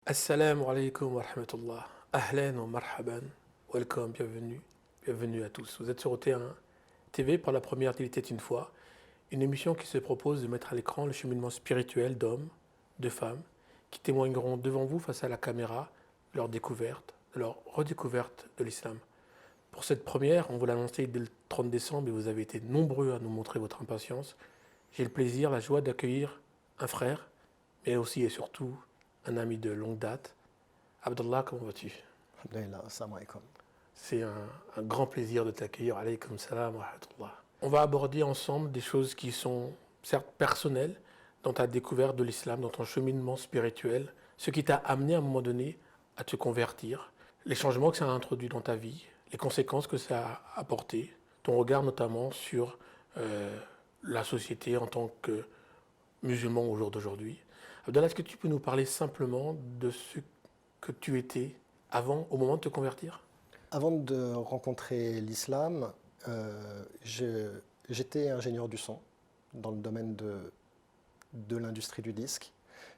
Assalamu alaikum wa rahmatullah. Ahlan wa marhaban. Welcome, bienvenue. Bienvenue à tous. Vous êtes sur OT1 TV par la première Il était une fois, une émission qui se propose de mettre à l'écran le cheminement spirituel d'hommes, de femmes, qui témoigneront devant vous face à la caméra leur découverte, leur redécouverte de l'islam. Pour cette première, on vous l'a annoncé dès le 30 décembre et vous avez été nombreux à nous montrer votre impatience. J'ai le plaisir, la joie d'accueillir un frère, mais aussi et surtout un ami de longue date. Abdallah, comment vas-tu? Alhamdulillah, assalamu alaikum. C'est un grand plaisir de t'accueillir. Alaykoum salam wa rahmatullah. On va aborder ensemble des choses qui sont certes personnelles dans ta découverte de l'islam, dans ton cheminement spirituel, ce qui t'a amené à un moment donné à te convertir, les changements que ça a introduit dans ta vie, les conséquences que ça a apporté, ton regard notamment sur la société en tant que musulman au jour d'aujourd'hui. Abdallah, est-ce que tu peux nous parler simplement de ce que tu étais avant, au moment de te convertir? Avant de rencontrer l'islam, j'étais ingénieur du son dans le domaine de l'industrie du disque.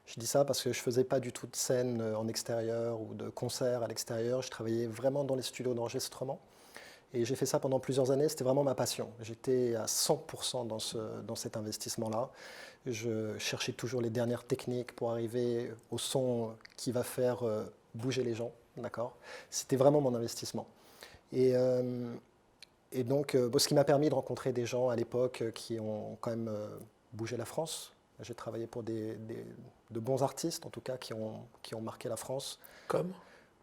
Je dis ça parce que je ne faisais pas du tout de scène en extérieur ou de concerts à l'extérieur. Je travaillais vraiment dans les studios d'enregistrement. Et j'ai fait ça pendant plusieurs années, c'était vraiment ma passion. J'étais à 100% dans cet investissement-là. Je cherchais toujours les dernières techniques pour arriver au son qui va faire bouger les gens, d'accord? C'était vraiment mon investissement. Et, euh, et donc, ce qui m'a permis de rencontrer des gens à l'époque qui ont quand même bougé la France. J'ai travaillé pour de bons artistes, en tout cas, qui ont marqué la France Comme?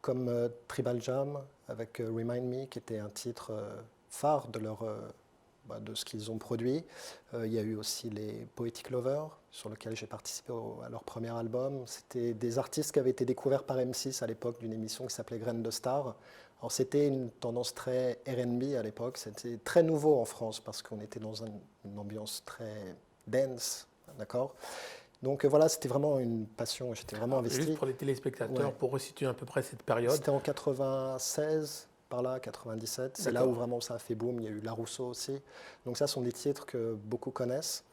comme Tribal Jam avec Remind Me, qui était un titre phare de ce qu'ils ont produit. Il y a eu aussi les Poetic Lovers, sur lesquels j'ai participé à leur premier album. C'était des artistes qui avaient été découverts par M6 à l'époque d'une émission qui s'appelait Graines de Star. Alors c'était une tendance très R&B à l'époque, c'était très nouveau en France parce qu'on était dans une ambiance très dance, d'accord? Donc voilà, c'était vraiment une passion, j'étais vraiment Alors, juste investi. pour les téléspectateurs, Ouais. pour resituer à peu près cette période. C'était en 96, par là, 97. C'est là où D'accord. vraiment ça a fait boom. Il y a eu La Rousseau aussi. Donc ça, ce sont des titres que beaucoup connaissent.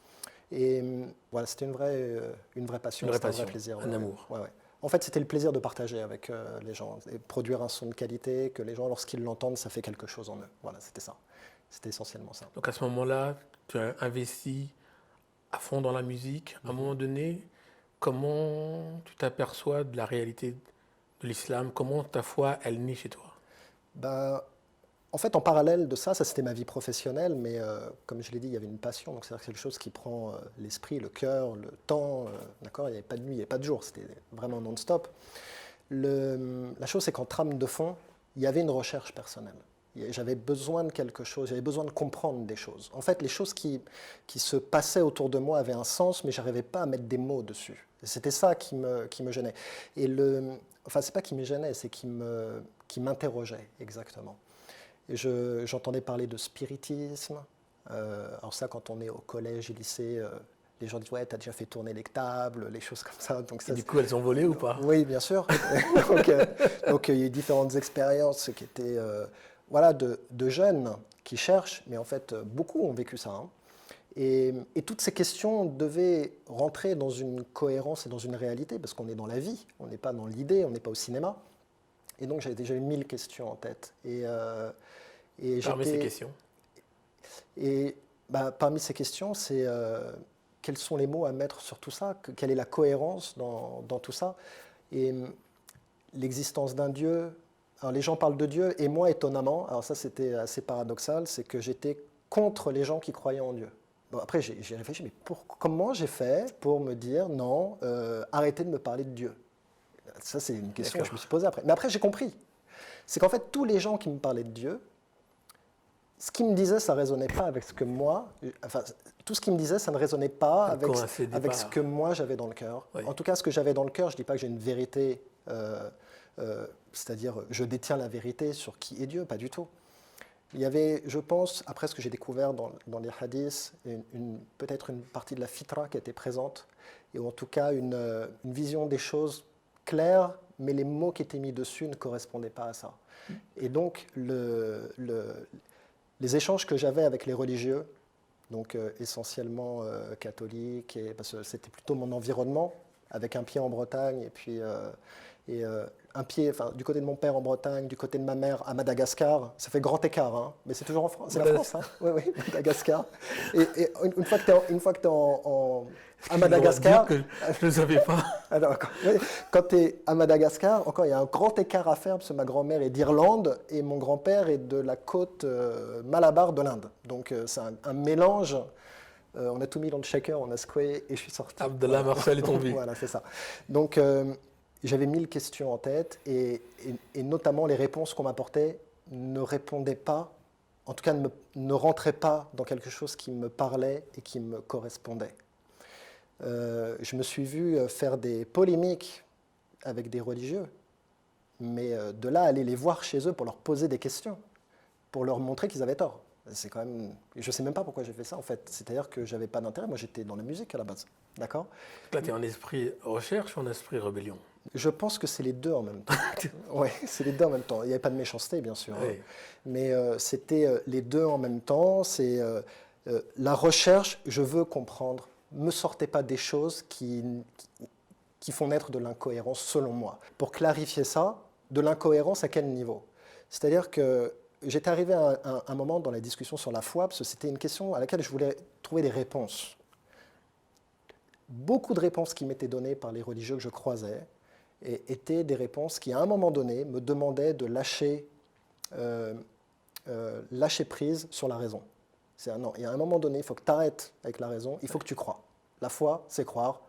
Et voilà, c'était une vraie passion, Une vraie c'était un vrai passion, plaisir. un amour. Ouais, ouais. En fait, c'était le plaisir de partager avec les gens et produire un son de qualité, que les gens, lorsqu'ils l'entendent, ça fait quelque chose en eux. Voilà, c'était ça. C'était essentiellement ça. Donc à ce moment-là, tu as investi à fond dans la musique. À un moment donné, comment tu t'aperçois de la réalité de l'islam? Comment ta foi, elle naît chez toi? Ben, en fait, en parallèle de ça, ça c'était ma vie professionnelle, mais comme je l'ai dit, il y avait une passion, donc c'est quelque chose qui prend l'esprit, le cœur, le temps, d'accord? Il n'y avait pas de nuit, il n'y avait pas de jour, c'était vraiment non-stop. La chose, c'est qu'en trame de fond, il y avait une recherche personnelle. J'avais besoin de quelque chose, j'avais besoin de comprendre des choses. En fait, les choses qui se passaient autour de moi avaient un sens, mais j'arrivais pas à mettre des mots dessus. Et c'était ça qui me gênait. Enfin, c'est pas qui me gênait, c'est qui m'interrogeait exactement. Et j'entendais parler de spiritisme. Alors ça, quand on est au collège et lycée, les gens disent ouais, t'as déjà fait tourner les tables, les choses comme ça. Donc Et ça, du coup, elles ont volé ou pas? oui, bien sûr. donc, il y a eu différentes expériences qui étaient voilà, de jeunes qui cherchent, mais en fait, beaucoup ont vécu ça. Hein. Et toutes ces questions devaient rentrer dans une cohérence et dans une réalité, parce qu'on est dans la vie, on n'est pas dans l'idée, on n'est pas au cinéma. Et donc j'avais déjà eu 1000 questions en tête. Et Parmi ces j'étais. questions. Et parmi ces questions, c'est quels sont les mots à mettre sur tout ça, quelle est la cohérence dans tout ça. Et l'existence d'un Dieu. Alors les gens parlent de Dieu, et moi, étonnamment, alors ça c'était assez paradoxal, c'est que j'étais contre les gens qui croyaient en Dieu. Bon, après, j'ai réfléchi, mais comment j'ai fait pour me dire non, arrêtez de me parler de Dieu? Ça, c'est une question que je me D'accord. suis posée après. Mais après, j'ai compris. C'est qu'en fait, tous les gens qui me parlaient de Dieu, ce qu'ils me disaient, ça ne résonnait pas avec ce que moi. Enfin, tout ce qu'ils me disaient, ça ne résonnait pas Ça ne coïncidait avec ce pas. que moi j'avais dans le cœur. Oui. En tout cas, ce que j'avais dans le cœur, je ne dis pas que j'ai une vérité, c'est-à-dire je détiens la vérité sur qui est Dieu, pas du tout. Il y avait, je pense, après ce que j'ai découvert dans les hadiths, peut-être une partie de la fitra qui était présente, et en tout cas une vision des choses claire, mais les mots qui étaient mis dessus ne correspondaient pas à ça. Et donc, les échanges que j'avais avec les religieux, donc essentiellement catholiques, parce que c'était plutôt mon environnement, avec un pied en Bretagne Et un pied, enfin, du côté de mon père en Bretagne, du côté de ma mère à Madagascar, ça fait grand écart, hein, mais c'est toujours en France, c'est la France, hein. Oui, oui, Madagascar. Et une fois que tu es à Madagascar, dire que je ne savais pas. alors, quand tu es à Madagascar, encore, il y a un grand écart à faire parce que ma grand-mère est d'Irlande et mon grand-père est de la côte Malabar de l'Inde. Donc, c'est un mélange. On a tout mis dans le shaker, on a secoué et je suis sorti. Abdallah Marshall est tombé. Voilà, c'est ça. Donc, j'avais 1000 questions en tête et notamment les réponses qu'on m'apportait ne répondaient pas, en tout cas ne rentraient pas dans quelque chose qui me parlait et qui me correspondait. Je me suis vu faire des polémiques avec des religieux, mais de là aller les voir chez eux pour leur poser des questions, pour leur montrer qu'ils avaient tort. C'est quand même, je ne sais même pas pourquoi j'ai fait ça en fait. C'est-à-dire que j'avais pas d'intérêt. Moi, j'étais dans la musique à la base, d'accord? Là, tu es en esprit recherche ou en esprit rébellion? Je pense que c'est les deux en même temps. Oui, c'est les deux en même temps. Il n'y avait pas de méchanceté, bien sûr, Oui. hein. Mais c'était les deux en même temps. C'est la recherche, je veux comprendre. Me sortez pas des choses qui font naître de l'incohérence, selon moi. Pour clarifier ça, de l'incohérence à quel niveau? C'est-à-dire que j'étais arrivé à un moment dans la discussion sur la foi, parce que c'était une question à laquelle je voulais trouver des réponses. Beaucoup de réponses qui m'étaient données par les religieux que je croisais étaient des réponses qui, à un moment donné, me demandaient de lâcher prise sur la raison. Non, il y a un moment donné, il faut que tu arrêtes avec la raison, il faut que tu crois. La foi, c'est croire,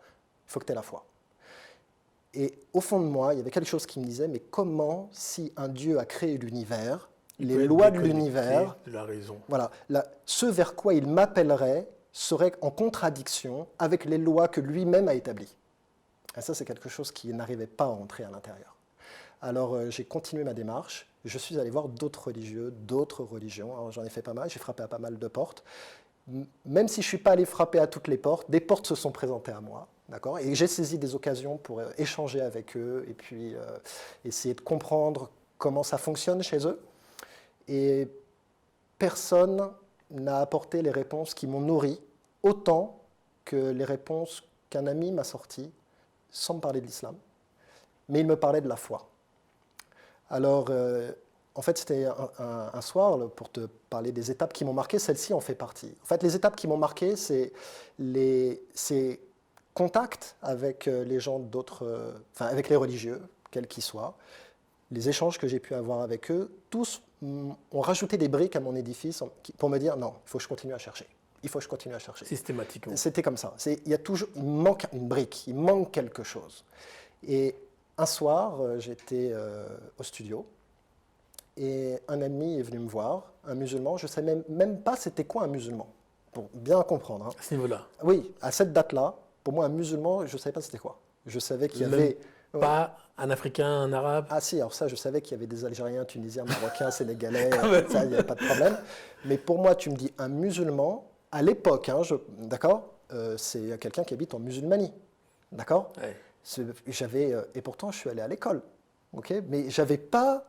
il faut que tu aies la foi. Et au fond de moi, il y avait quelque chose qui me disait, mais comment, si un Dieu a créé l'univers, les lois de l'univers, de la raison. Voilà, ce vers quoi il m'appellerait serait en contradiction avec les lois que lui-même a établies. Et ça, c'est quelque chose qui n'arrivait pas à entrer à l'intérieur. Alors, j'ai continué ma démarche. Je suis allé voir d'autres religieux, d'autres religions. Alors, j'en ai fait pas mal, j'ai frappé à pas mal de portes. Même si je ne suis pas allé frapper à toutes les portes, des portes se sont présentées à moi. D'accord ? Et j'ai saisi des occasions pour échanger avec eux et puis essayer de comprendre comment ça fonctionne chez eux. Et personne n'a apporté les réponses qui m'ont nourri autant que les réponses qu'un ami m'a sorties sans me parler de l'islam, mais il me parlait de la foi. Alors, en fait, c'était un soir, pour te parler des étapes qui m'ont marqué, celle-ci en fait partie. En fait, les étapes qui m'ont marqué, c'est ces contacts avec les gens d'autres, avec les religieux, quels qu'ils soient, les échanges que j'ai pu avoir avec eux, tous ont rajouté des briques à mon édifice pour me dire non, il faut que je continue à chercher. Il faut que je continue à chercher. Systématiquement. C'était comme ça. Il manque une brique, il manque quelque chose. Et un soir, j'étais au studio et un ami est venu me voir, un musulman. Je ne savais même pas c'était quoi un musulman, pour bien comprendre, hein. À ce niveau-là. Oui, à cette date-là, pour moi, un musulman, je ne savais pas c'était quoi. Je savais qu'il y avait... Pas un Africain, un Arabe? Ah si, alors ça, je savais qu'il y avait des Algériens, Tunisiens, Marocains, Sénégalais, ça, il n'y a pas de problème. Mais pour moi, tu me dis un musulman, à l'époque, hein, d'accord, c'est quelqu'un qui habite en musulmanie, d'accord? Ouais. Et pourtant, je suis allé à l'école, ok? Mais j'avais pas,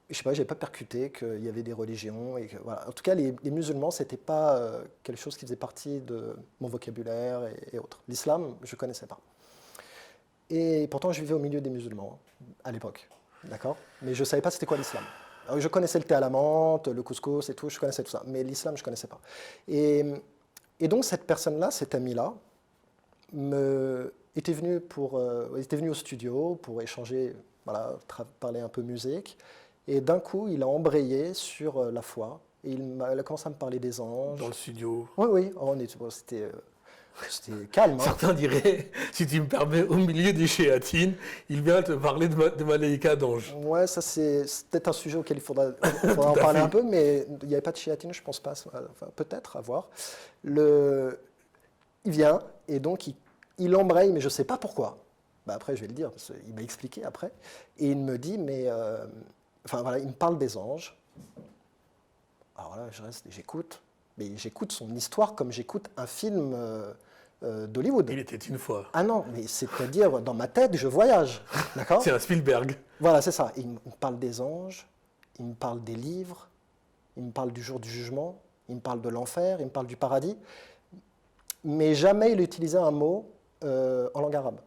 je sais pas, j'avais pas percuté qu'il y avait des religions. Et que, voilà. En tout cas, les musulmans, c'était pas quelque chose qui faisait partie de mon vocabulaire et autres. L'islam, je connaissais pas. Et pourtant, je vivais au milieu des musulmans à l'époque, d'accord? Mais je ne savais pas c'était quoi l'islam. Alors, je connaissais le thé à la menthe, le couscous et tout, je connaissais tout ça. Mais l'islam, je ne connaissais pas. Et donc, cette personne-là, cet ami-là, était venu au studio pour échanger, voilà, parler un peu musique. Et d'un coup, il a embrayé sur la foi. Et il a commencé à me parler des anges. Dans le studio. Oui, oui. Oh, c'était calme. Hein. Certains diraient, si tu me permets, au milieu des shéatines, il vient te parler de Malaïka d'ange. Ouais, ça c'est peut-être un sujet auquel il faudra en parler un peu, mais il n'y avait pas de shéatine, je pense pas. Enfin, peut-être, à voir. Il vient et donc il embraye, mais je ne sais pas pourquoi. Bah, après, je vais le dire, parce qu'il m'a expliqué après. Et il me dit, mais... voilà, il me parle des anges. Alors là, je reste et j'écoute. Mais j'écoute son histoire comme j'écoute un film d'Hollywood. Il était une fois. Ah non, mais c'est-à-dire, dans ma tête, je voyage. D'accord ? C'est un Spielberg. Voilà, c'est ça. Il me parle des anges, il me parle des livres, il me parle du jour du jugement, il me parle de l'enfer, il me parle du paradis. Mais jamais il utilisait un mot en langue arabe.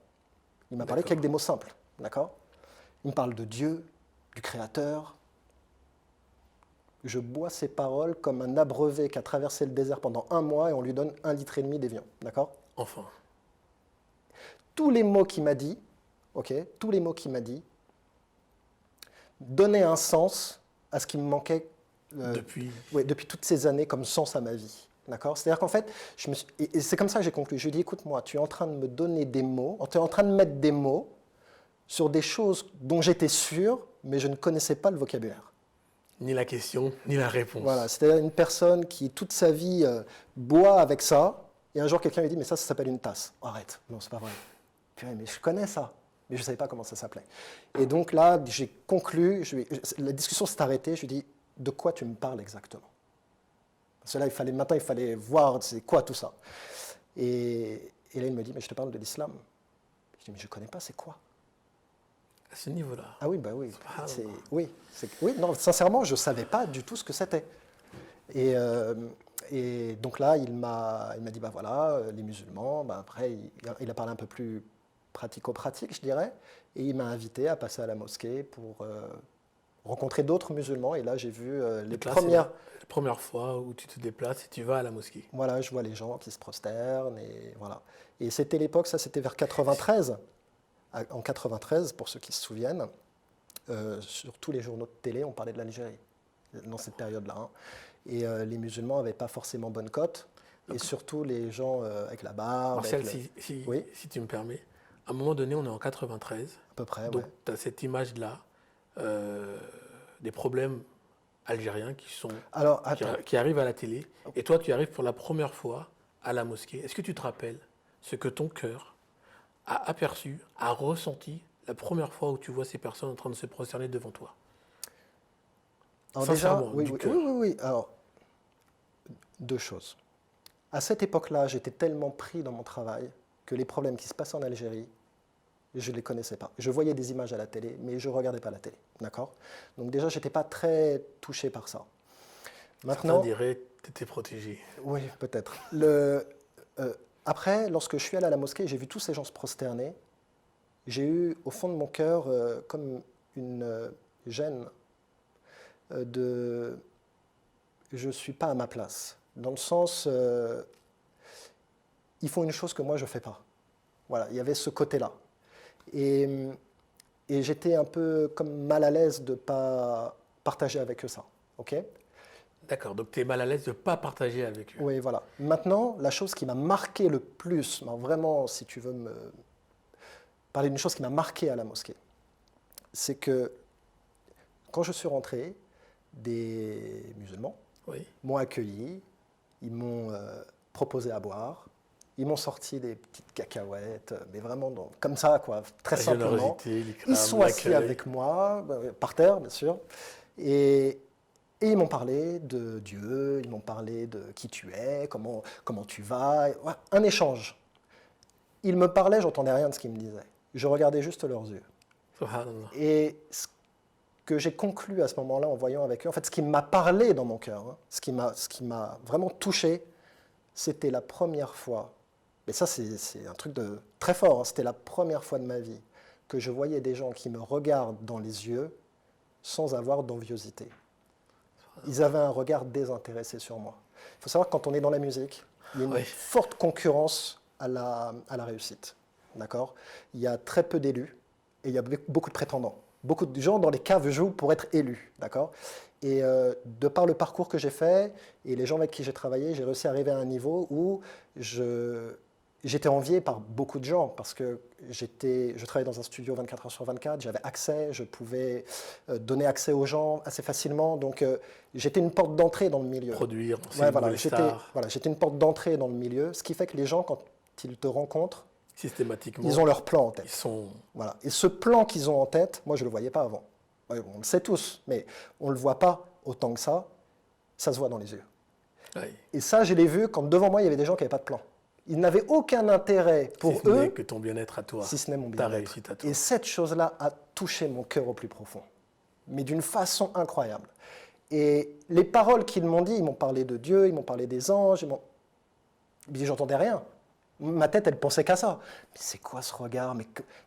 Il m'a parlé qu'avec des mots simples. D'accord ? Il me parle de Dieu, du Créateur. Je bois ces paroles comme un abreuvé qui a traversé le désert pendant 1 mois et on lui donne 1,5 litre d'évian. D'accord? Enfin. Tous les mots qu'il m'a dit, ok, tous les mots qu'il m'a dit, donnaient un sens à ce qui me manquait depuis toutes ces années comme sens à ma vie. D'accord? C'est-à-dire qu'en fait, et c'est comme ça que j'ai conclu. Je lui ai dit, écoute-moi, tu es en train de me donner des mots, tu es en train de mettre des mots sur des choses dont j'étais sûr, mais je ne connaissais pas le vocabulaire. Ni la question, ni la réponse. Voilà, c'est-à-dire une personne qui toute sa vie boit avec ça, et un jour quelqu'un lui dit, mais ça s'appelle une tasse. Oh, arrête, non, c'est pas vrai. Purée, mais je connais ça, mais je ne savais pas comment ça s'appelait. Et donc là, j'ai conclu, la discussion s'est arrêtée, je lui ai dit, de quoi tu me parles exactement? Parce que là, maintenant, il fallait voir, c'est quoi tout ça. Et là, il me dit, mais je te parle de l'islam. Je dis, mais je ne connais pas, c'est quoi? À ce niveau-là. Ah oui, bah oui. Oui, non, sincèrement, je ne savais pas du tout ce que c'était. Et donc là, il m'a dit, bah voilà, les musulmans, bah après, il a parlé un peu plus pratico-pratique, je dirais, et il m'a invité à passer à la mosquée pour rencontrer d'autres musulmans, et là, j'ai vu les premières... La première fois où tu te déplaces et tu vas à la mosquée. Voilà, je vois les gens qui se prosternent, et voilà. Et c'était l'époque, ça c'était vers 93. En 93, pour ceux qui se souviennent, sur tous les journaux de télé, on parlait de l'Algérie, dans cette période-là. Hein. Et les musulmans n'avaient pas forcément bonne cote, et surtout les gens avec la barbe. Martial, si tu me permets, à un moment donné, on est en 93. À peu près, donc ouais. tu as cette image-là, des problèmes algériens qui arrivent à la télé, et toi, tu arrives pour la première fois à la mosquée. Est-ce que tu te rappelles ce que ton cœur a aperçu, a ressenti la première fois où tu vois ces personnes en train de se prosterner devant toi? Alors déjà, oui. Alors, 2 choses. À cette époque-là, j'étais tellement pris dans mon travail que les problèmes qui se passaient en Algérie, je ne les connaissais pas. Je voyais des images à la télé, mais je ne regardais pas la télé. D'accord? Donc déjà, je n'étais pas très touché par ça. Maintenant, certains diraient que tu étais protégé. Oui, peut-être. Après, lorsque je suis allé à la mosquée, j'ai vu tous ces gens se prosterner. J'ai eu, au fond de mon cœur, comme une gêne de... Je ne suis pas à ma place. Dans le sens, ils font une chose que moi, je ne fais pas. Voilà, il y avait ce côté-là. Et j'étais un peu comme mal à l'aise de ne pas partager avec eux ça. OK ? D'accord, donc tu es mal à l'aise de ne pas partager avec eux. Oui, voilà. Maintenant, la chose qui m'a marqué le plus, vraiment, si tu veux me parler d'une chose qui m'a marqué à la mosquée, c'est que quand je suis rentré, des musulmans m'ont accueilli, ils m'ont proposé à boire, ils m'ont sorti des petites cacahuètes, mais vraiment comme ça, quoi, très simplement. Ils sont assis avec moi, par terre, bien sûr, et ils m'ont parlé de Dieu, ils m'ont parlé de qui tu es, comment tu vas, un échange. Ils me parlaient, j'entendais rien de ce qu'ils me disaient. Je regardais juste leurs yeux. Et ce que j'ai conclu à ce moment-là en voyant avec eux, en fait, ce qui m'a parlé dans mon cœur, hein, ce qui m'a vraiment touché, c'était la première fois, mais ça c'est un truc de très fort, hein, c'était la première fois de ma vie que je voyais des gens qui me regardent dans les yeux sans avoir d'enviosité. Ils avaient un regard désintéressé sur moi. Il faut savoir que quand on est dans la musique, il y a une forte concurrence à la réussite. D'accord ? Il y a très peu d'élus et il y a beaucoup de prétendants. Beaucoup de gens dans les caves jouent pour être élus. D'accord ? Et de par le parcours que j'ai fait et les gens avec qui j'ai travaillé, j'ai réussi à arriver à un niveau où j'étais envié par beaucoup de gens parce que je travaillais dans un studio 24 heures sur 24, j'avais accès, je pouvais donner accès aux gens assez facilement, donc j'étais une porte d'entrée dans le milieu. Produire, j'étais une porte d'entrée dans le milieu, ce qui fait que les gens, quand ils te rencontrent, systématiquement, ils ont leur plan en tête. Voilà. Et ce plan qu'ils ont en tête, moi je ne le voyais pas avant. On le sait tous, mais on ne le voit pas autant que ça se voit dans les yeux. Oui. Et ça, je l'ai vu quand devant moi, il y avait des gens qui n'avaient pas de plan. Ils n'avaient aucun intérêt pour eux. Si ce n'est que ton bien-être à toi. Si ce n'est mon bien-être. Ta réussite à toi. Et cette chose-là a touché mon cœur au plus profond. Mais d'une façon incroyable. Et les paroles qu'ils m'ont dit, ils m'ont parlé de Dieu, ils m'ont parlé des anges, mais j'entendais rien. Ma tête, elle pensait qu'à ça. Mais c'est quoi ce regard? Mais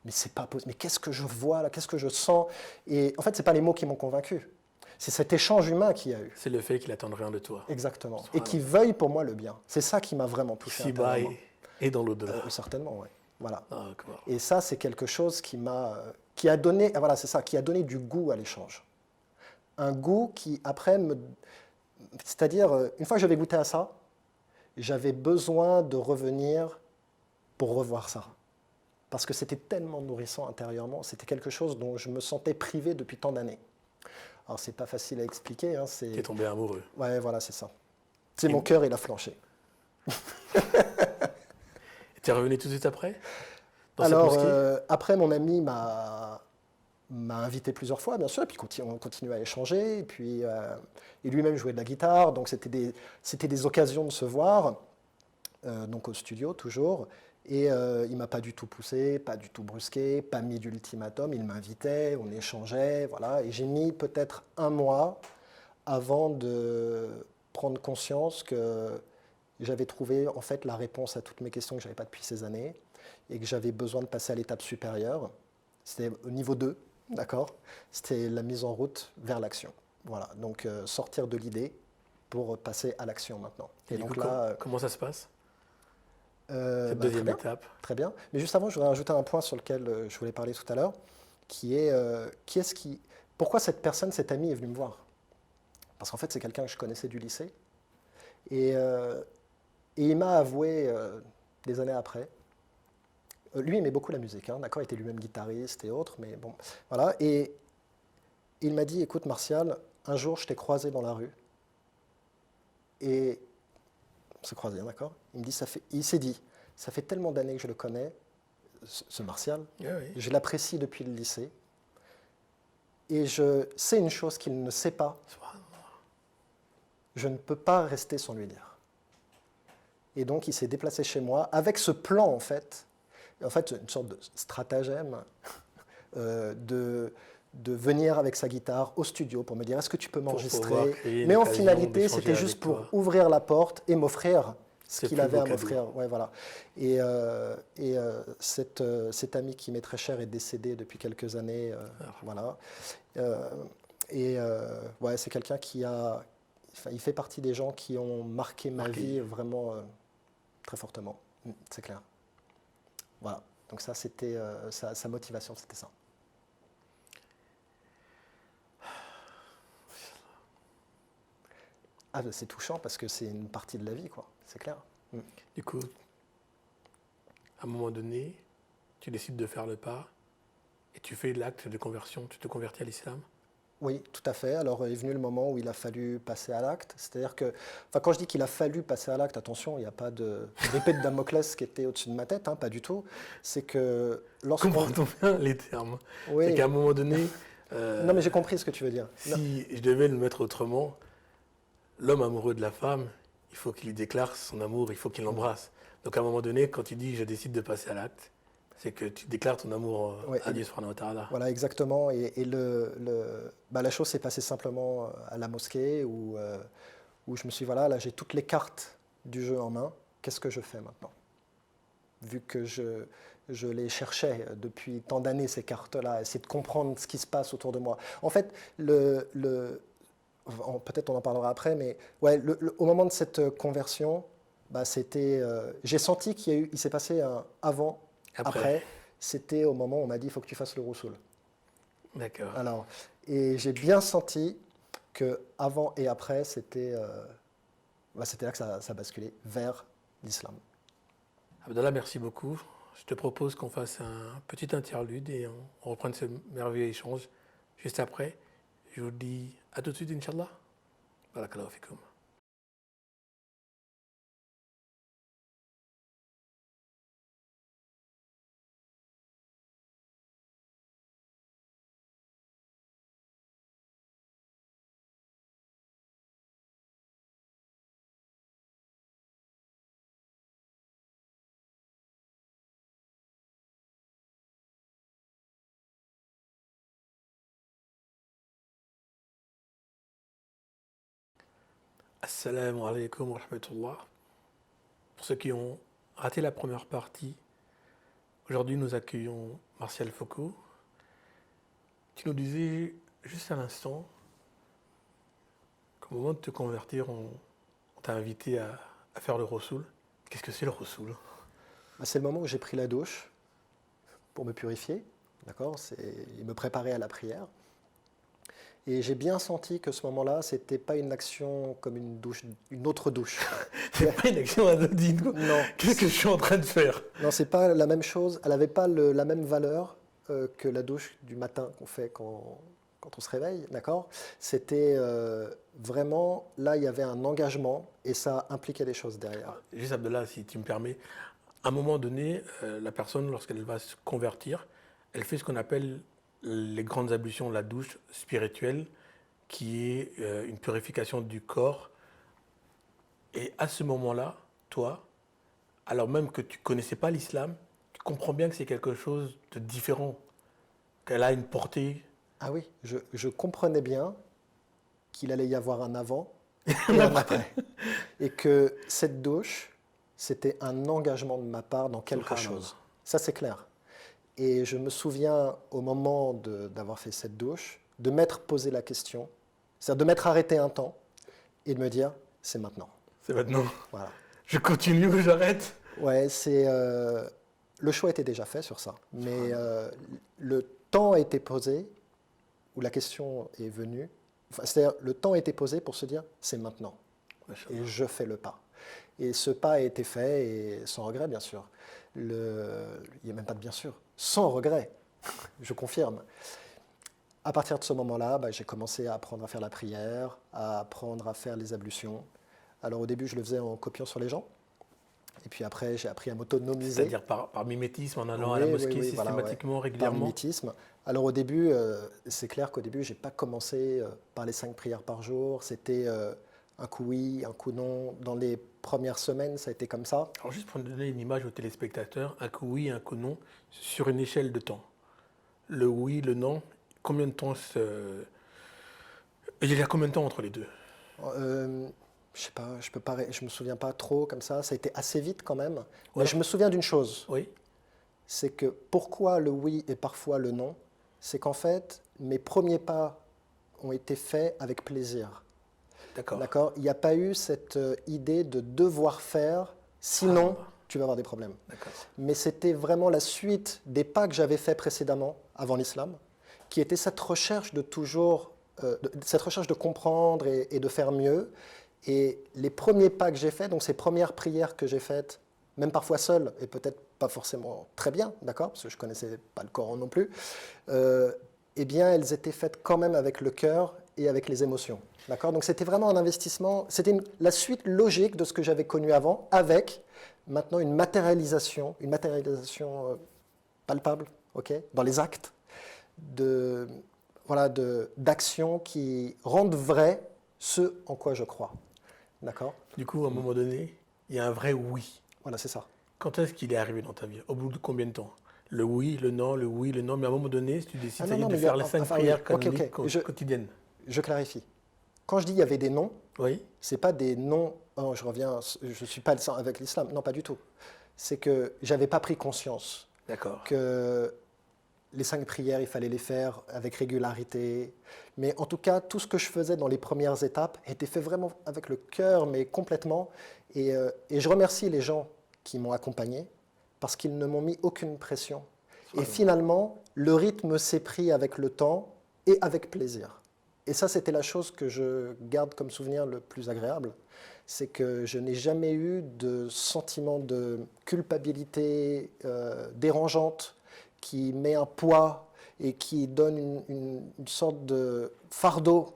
c'est pas possible. Mais qu'est-ce que je vois là? Qu'est-ce que je sens? Et en fait, c'est pas les mots qui m'ont convaincu. C'est cet échange humain qu'il y a eu. C'est le fait qu'il attend rien de toi. Exactement. Et qui Subhanallah. veuille pour moi le bien. C'est ça qui m'a vraiment touché Ici-bas intérieurement. et dans l'au-delà. Certainement, oui. Voilà. Ah, akbar. Et ça, c'est quelque chose qui a donné, voilà, c'est ça, qui a donné du goût à l'échange. Un goût qui, après, c'est-à-dire, une fois que j'avais goûté à ça, j'avais besoin de revenir pour revoir ça. Parce que c'était tellement nourrissant intérieurement, c'était quelque chose dont je me sentais privé depuis tant d'années. Alors, c'est pas facile à expliquer, hein, T'es tombé amoureux. Ouais, voilà, c'est ça. C'est Et mon cœur, il a flanché. t'es revenu tout de suite après? Dans cette Alors, mosquée? après, mon ami m'a invité plusieurs fois, bien sûr, et puis on continue à échanger, et lui-même jouait de la guitare, donc c'était des occasions de se voir, donc au studio toujours, et il m'a pas du tout poussé, pas du tout brusqué, pas mis d'ultimatum, il m'invitait, on échangeait, voilà, et j'ai mis peut-être un mois avant de prendre conscience que j'avais trouvé en fait la réponse à toutes mes questions que je n'avais pas depuis ces années, et que j'avais besoin de passer à l'étape supérieure. C'était au niveau 2, d'accord? C'était la mise en route vers l'action. Voilà, donc sortir de l'idée pour passer à l'action maintenant. Et Et du coup, donc là, comment ça se passe? Cette très deuxième bien, étape. très bien. Mais juste avant, je voudrais rajouter un point sur lequel je voulais parler tout à l'heure, qui est pourquoi cette personne, cet ami est venu me voir? Parce qu'en fait, c'est quelqu'un que je connaissais du lycée. Et, euh, et il m'a avoué des années après. Lui aimait beaucoup la musique, hein, d'accord, il était lui-même guitariste et autres, mais bon, voilà. Et il m'a dit, écoute Martial, un jour je t'ai croisé dans la rue et on s'est croisé, d'accord. Il s'est dit, ça fait tellement d'années que je le connais, ce Martial, Ah oui. je l'apprécie depuis le lycée et je sais une chose qu'il ne sait pas, Subhanallah. je ne peux pas rester sans lui dire. Et donc il s'est déplacé chez moi avec ce plan en fait une sorte de stratagème de venir avec sa guitare au studio pour me dire est-ce que tu peux Pour pouvoir m'enregistrer? créer une Mais en occasion finalité, d'échanger c'était juste avec pour toi. ouvrir la porte et m'offrir ce C'est qu'il plus avait beau à cadeau. m'offrir. Ouais, voilà. Cet ami qui m'est très cher est décédé depuis quelques années. Voilà. Euh, ouais, c'est quelqu'un enfin, il fait partie des gens qui ont marqué ma Marqué. vie vraiment très fortement. C'est clair. Voilà. Donc ça, c'était sa motivation, c'était ça. Ah, c'est touchant parce que c'est une partie de la vie, quoi. C'est clair. Mm. Du coup, à un moment donné, tu décides de faire le pas et tu fais l'acte de conversion. Tu te convertis à l'islam. Oui, tout à fait. Alors est venu le moment où il a fallu passer à l'acte. C'est-à-dire que, enfin, quand je dis qu'il a fallu passer à l'acte, attention, il n'y a pas d'épée de Damoclès qui était au-dessus de ma tête, hein, pas du tout. C'est que lorsqu'on... Comprends-t-on bien les termes? C'est Oui, qu'à un moment donné, non mais j'ai compris ce que tu veux dire. Non, si je devais le mettre autrement, l'homme amoureux de la femme, il faut qu'il lui déclare son amour, il faut qu'il l'embrasse. Donc à un moment donné, quand tu dis je décide de passer à l'acte, c'est que tu déclares ton amour ouais, à Dieu subhanahu wa ta'ala. voilà, exactement. Et bah, la chose s'est passée simplement à la mosquée où je me suis dit, voilà, là j'ai toutes les cartes du jeu en main. Qu'est-ce que je fais maintenant? Vu que je les cherchais depuis tant d'années, ces cartes-là, essayer de comprendre ce qui se passe autour de moi. En fait, peut-être on en parlera après, mais ouais, au moment de cette conversion, bah, j'ai senti il s'est passé un avant, Après, après. C'était au moment où on m'a dit, il faut que tu fasses le roussoul. d'accord. Alors, et j'ai bien senti que avant et après, c'était là que ça basculait vers l'islam. Abdallah, merci beaucoup. Je te propose qu'on fasse un petit interlude et on reprenne ce merveilleux échange juste après. Je vous dis à tout de suite, Inch'Allah. Barakallahu fikum. Assalamu alaikum wa rahmatullah. Pour ceux qui ont raté la première partie. Aujourd'hui, nous accueillons Martial Foucault. Tu nous disais juste à l'instant qu'au moment de te convertir, on t'a invité à faire le Rossoul. Qu'est-ce que c'est le Rossoul? C'est le moment où j'ai pris la douche pour me purifier, d'accord, et me préparer à la prière. Et j'ai bien senti que ce moment-là, c'était pas une action comme une douche, une autre douche. C'est pas une action anodine, quoi. Non. Qu'est-ce que je suis en train de faire? Non, c'est pas la même chose. Elle n'avait pas la même valeur que la douche du matin qu'on fait quand on se réveille, d'accord? C'était vraiment, là, il y avait un engagement et ça impliquait des choses derrière. Juste Abdallah, si tu me permets, à un moment donné, la personne, lorsqu'elle va se convertir, elle fait ce qu'on appelle les grandes ablutions, la douche spirituelle, qui est une purification du corps. Et à ce moment-là, toi, alors même que tu ne connaissais pas l'islam, tu comprends bien que c'est quelque chose de différent, qu'elle a une portée. Ah oui, je comprenais bien qu'il allait y avoir un avant et un après. Et que cette douche, c'était un engagement de ma part dans quelque chose. Ça, c'est clair. Et je me souviens, au moment d'avoir fait cette douche, de m'être posé la question, c'est-à-dire de m'être arrêté un temps et de me dire, c'est maintenant. C'est maintenant. Voilà. Je continue ou j'arrête? Ouais, le choix était déjà fait sur ça. Mais le temps a été posé, où la question est venue. Enfin, c'est-à-dire, le temps a été posé pour se dire, c'est maintenant. Et je fais le pas. Et ce pas a été fait, et sans regret, bien sûr. Il n'y a même pas de bien sûr. Sans regret, je confirme. À partir de ce moment-là, j'ai commencé à apprendre à faire la prière, à apprendre à faire les ablutions. Alors au début, je le faisais en copiant sur les gens. Et puis après, j'ai appris à m'autonomiser. C'est-à-dire par mimétisme, en allant à la mosquée systématiquement, voilà, régulièrement. Par mimétisme. Alors au début, c'est clair qu'au début, je n'ai pas commencé par les 5 prières par jour. C'était un coup oui, un coup non. Dans les premières semaines, ça a été comme ça. Alors juste pour donner une image aux téléspectateurs, un coup oui, un coup non, sur une échelle de temps. Le oui, le non, combien de temps il y a combien de temps entre les deux? Je sais pas, je me souviens pas trop comme ça. Ça a été assez vite quand même. Ouais. Mais je me souviens d'une chose. Oui. C'est que pourquoi le oui et parfois le non, c'est qu'en fait, mes premiers pas ont été faits avec plaisir. D'accord. Il n'y a pas eu cette idée de devoir faire, sinon tu vas avoir des problèmes. Mais c'était vraiment la suite des pas que j'avais faits précédemment, avant l'islam, qui était cette recherche de toujours, cette recherche de comprendre et de faire mieux. Et les premiers pas que j'ai faits, donc ces premières prières que j'ai faites, même parfois seul, et peut-être pas forcément très bien, d'accord, parce que je ne connaissais pas le Coran non plus, eh bien, elles étaient faites quand même avec le cœur et avec les émotions, d'accord. Donc c'était vraiment un investissement, c'était la suite logique de ce que j'avais connu avant, avec maintenant une matérialisation palpable, ok, dans les actes, d'actions qui rendent vrai ce en quoi je crois, d'accord. Du coup, à un moment donné, il y a un vrai oui. Voilà, c'est ça. Quand est-ce qu'il est arrivé dans ta vie? Au bout de combien de temps? Le oui, le non, mais à un moment donné, si tu décides de faire les 5 prières canoniques quotidiennes. Je clarifie. Quand je dis il y avait des noms, oui. C'est pas des noms, oh, je suis pas avec l'islam, non pas du tout. C'est que j'avais pas pris conscience que les 5 prières, il fallait les faire avec régularité. Mais en tout cas, tout ce que je faisais dans les premières étapes était fait vraiment avec le cœur, mais complètement. Et je remercie les gens qui m'ont accompagné parce qu'ils ne m'ont mis aucune pression. Et finalement, le rythme s'est pris avec le temps et avec plaisir. Et ça, c'était la chose que je garde comme souvenir le plus agréable. C'est que je n'ai jamais eu de sentiment de culpabilité dérangeante qui met un poids et qui donne une sorte de fardeau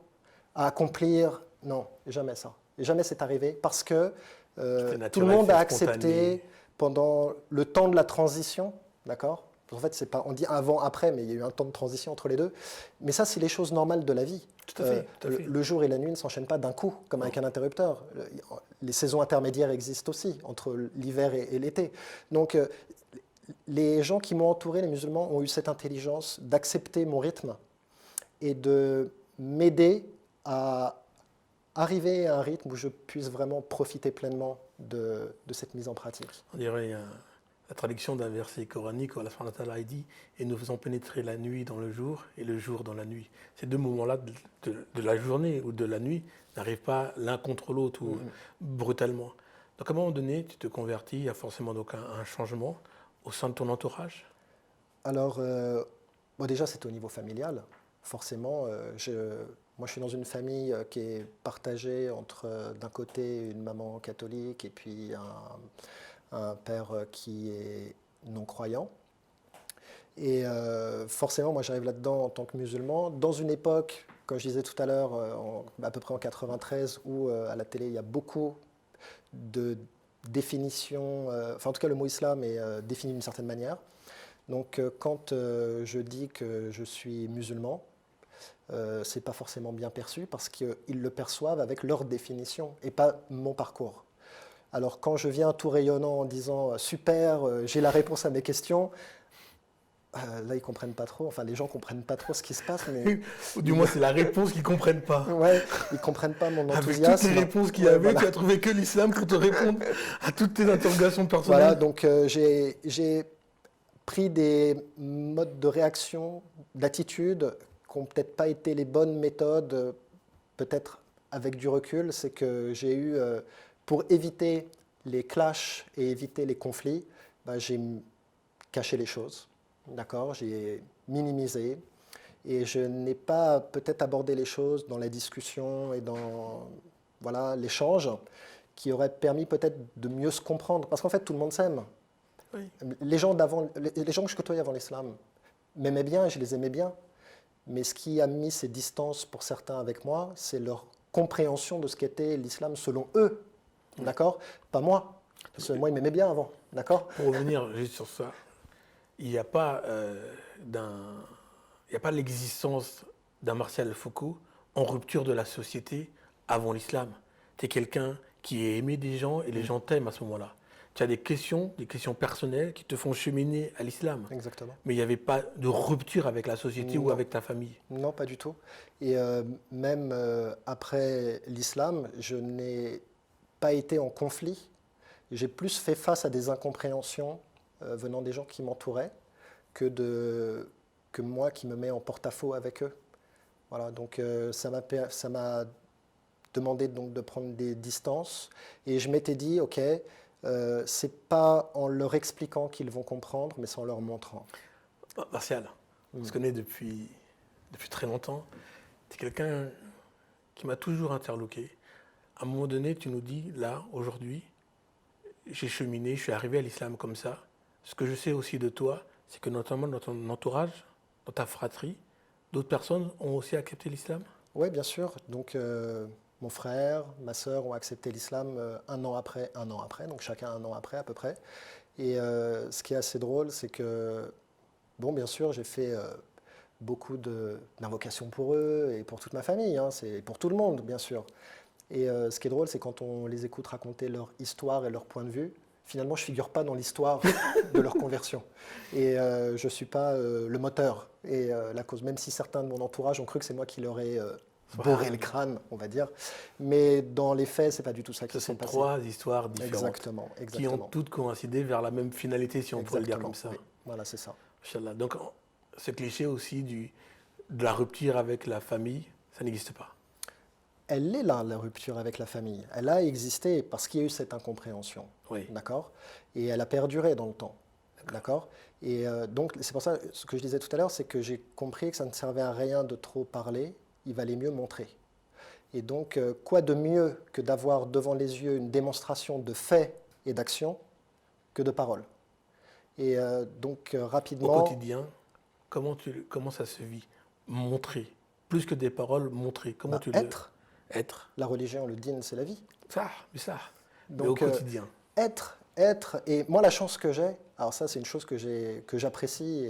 à accomplir. Non, jamais ça. Et jamais c'est arrivé parce que tout le monde a accepté pendant le temps de la transition, d'accord ? En fait, c'est pas, on dit avant, après, mais il y a eu un temps de transition entre les deux. Mais ça, c'est les choses normales de la vie. Tout à fait. Le jour et la nuit ne s'enchaînent pas d'un coup, comme avec un interrupteur. Les saisons intermédiaires existent aussi, entre l'hiver et l'été. Donc, les gens qui m'ont entouré, les musulmans, ont eu cette intelligence d'accepter mon rythme et de m'aider à arriver à un rythme où je puisse vraiment profiter pleinement de cette mise en pratique. On dirait la traduction d'un verset coranique où Allah subhanahu wa ta'ala dit « Et nous faisons pénétrer la nuit dans le jour et le jour dans la nuit ». Ces deux moments-là de la journée ou de la nuit n'arrivent pas l'un contre l'autre ou brutalement. Donc à un moment donné, tu te convertis, il y a forcément donc un changement au sein de ton entourage. Alors, bon, déjà, c'est au niveau familial. Forcément, moi, je suis dans une famille qui est partagée entre, d'un côté, une maman catholique et puis un père qui est non-croyant. Et forcément, moi, j'arrive là-dedans en tant que musulman, dans une époque, comme je disais tout à l'heure, à peu près en 93, où à la télé, il y a beaucoup de définitions, enfin, en tout cas, le mot islam est défini d'une certaine manière. Donc, quand je dis que je suis musulman, c'est pas forcément bien perçu parce qu'ils le perçoivent avec leur définition et pas mon parcours. Alors, quand je viens tout rayonnant en disant super, j'ai la réponse à mes questions, là, ils comprennent pas trop. Enfin, les gens comprennent pas trop ce qui se passe. Mais ou du moins, c'est la réponse qu'ils comprennent pas. Ouais, ils comprennent pas mon enthousiasme. Avec toutes les réponses qu'il y avait, voilà. Tu as trouvé que l'islam pour te répondre à toutes tes interrogations personnelles. Voilà, donc j'ai pris des modes de réaction, d'attitude qui n'ont peut-être pas été les bonnes méthodes, peut-être avec du recul. C'est que j'ai eu, pour éviter les clashs et éviter les conflits, j'ai caché les choses. D'accord, j'ai minimisé et je n'ai pas peut-être abordé les choses dans la discussion et dans voilà, l'échange qui aurait permis peut-être de mieux se comprendre. Parce qu'en fait, tout le monde s'aime. Oui. Les gens que je côtoyais avant l'islam m'aimaient bien et je les aimais bien. Mais ce qui a mis ces distances pour certains avec moi, c'est leur compréhension de ce qu'était l'islam selon eux. D'accord ? Pas moi. Parce que moi, ils m'aimaient bien avant. D'accord ? Pour revenir juste sur ça, il n'y a pas l'existence d'un Martial Foucault en rupture de la société avant l'islam. Tu es quelqu'un qui est aimé des gens et les gens t'aiment à ce moment-là. Tu as des questions personnelles qui te font cheminer à l'islam. Exactement. Mais il n'y avait pas de rupture avec la société ou avec ta famille. Non, pas du tout. Et même après l'islam, je n'ai pas été en conflit. J'ai plus fait face à des incompréhensions venant des gens qui m'entouraient que moi qui me mets en porte-à-faux avec eux. Voilà, donc ça m'a demandé donc de prendre des distances et je m'étais dit, ok, c'est pas en leur expliquant qu'ils vont comprendre, mais c'est en leur montrant. Martial, on se connaît depuis très longtemps. Tu es quelqu'un qui m'a toujours interloqué. À un moment donné, tu nous dis, là, aujourd'hui, j'ai cheminé, je suis arrivé à l'islam comme ça. Ce que je sais aussi de toi, c'est que notamment dans ton entourage, dans ta fratrie, d'autres personnes ont aussi accepté l'islam ? Oui, bien sûr. Donc, mon frère, ma sœur ont accepté l'islam un an après, donc chacun un an après à peu près. Et ce qui est assez drôle, c'est que, bon, bien sûr, j'ai fait beaucoup d'invocations pour eux et pour toute ma famille, hein, c'est pour tout le monde, bien sûr. Et ce qui est drôle, c'est quand on les écoute raconter leur histoire et leur point de vue, finalement, je ne figure pas dans l'histoire de leur conversion. Et je ne suis pas le moteur et la cause, même si certains de mon entourage ont cru que c'est moi qui leur ai boré le crâne, on va dire. Mais dans les faits, ce n'est pas du tout ça qui s'est passé. Ce sont trois histoires différentes exactement. Qui ont toutes coïncidé vers la même finalité, si on pourrait le dire comme ça. Oui. Voilà, c'est ça. Inch'Allah. Donc, ce cliché aussi de la rupture avec la famille, ça n'existe pas. Elle est là, la rupture avec la famille. Elle a existé parce qu'il y a eu cette incompréhension. Oui. D'accord ? Et elle a perduré dans le temps. D'accord ? Et donc, c'est pour ça, ce que je disais tout à l'heure, c'est que j'ai compris que ça ne servait à rien de trop parler, il valait mieux montrer. Et donc, quoi de mieux que d'avoir devant les yeux une démonstration de faits et d'actions que de paroles. Et donc, rapidement... Au quotidien, comment ça se vit ? Montrer. Plus que des paroles, montrer. Comment tu être. Être. La religion, le din, c'est la vie. Ça. Donc, mais au quotidien. Être. Et moi, la chance que j'ai, alors ça, c'est une chose que j'apprécie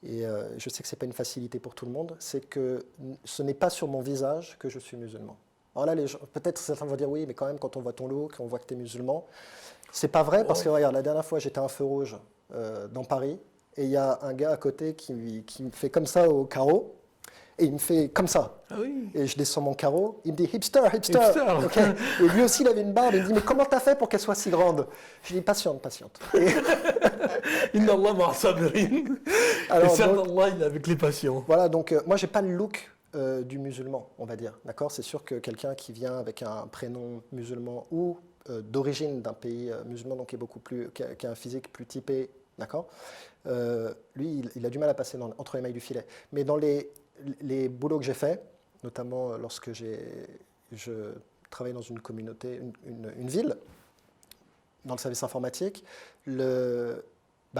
et je sais que ce n'est pas une facilité pour tout le monde, c'est que ce n'est pas sur mon visage que je suis musulman. Alors là, peut-être certains vont dire oui, mais quand même, quand on voit ton look, on voit que tu es musulman. C'est pas vrai parce que, regarde, la dernière fois, j'étais à un feu rouge dans Paris et il y a un gars à côté qui me fait comme ça au carreau. Et il me fait comme ça. Ah oui. Et je descends mon carreau, il me dit hipster, hipster. Hipster. Ok. Et lui aussi, il avait une barbe, il me dit mais comment t'as fait pour qu'elle soit si grande? Je lui dis patiente, patiente. Et Inna Allah ma'a sabirin. Et alors, certes, donc, Allah, il est avec les patients. voilà, donc moi, j'ai pas le look du musulman, on va dire. D'accord? C'est sûr que quelqu'un qui vient avec un prénom musulman ou d'origine d'un pays musulman, donc qui a un physique plus typé, d'accord? Lui, il a du mal à passer entre les mailles du filet. Mais dans les boulots que j'ai faits, notamment lorsque je travaillais dans une communauté, une ville, dans le service informatique,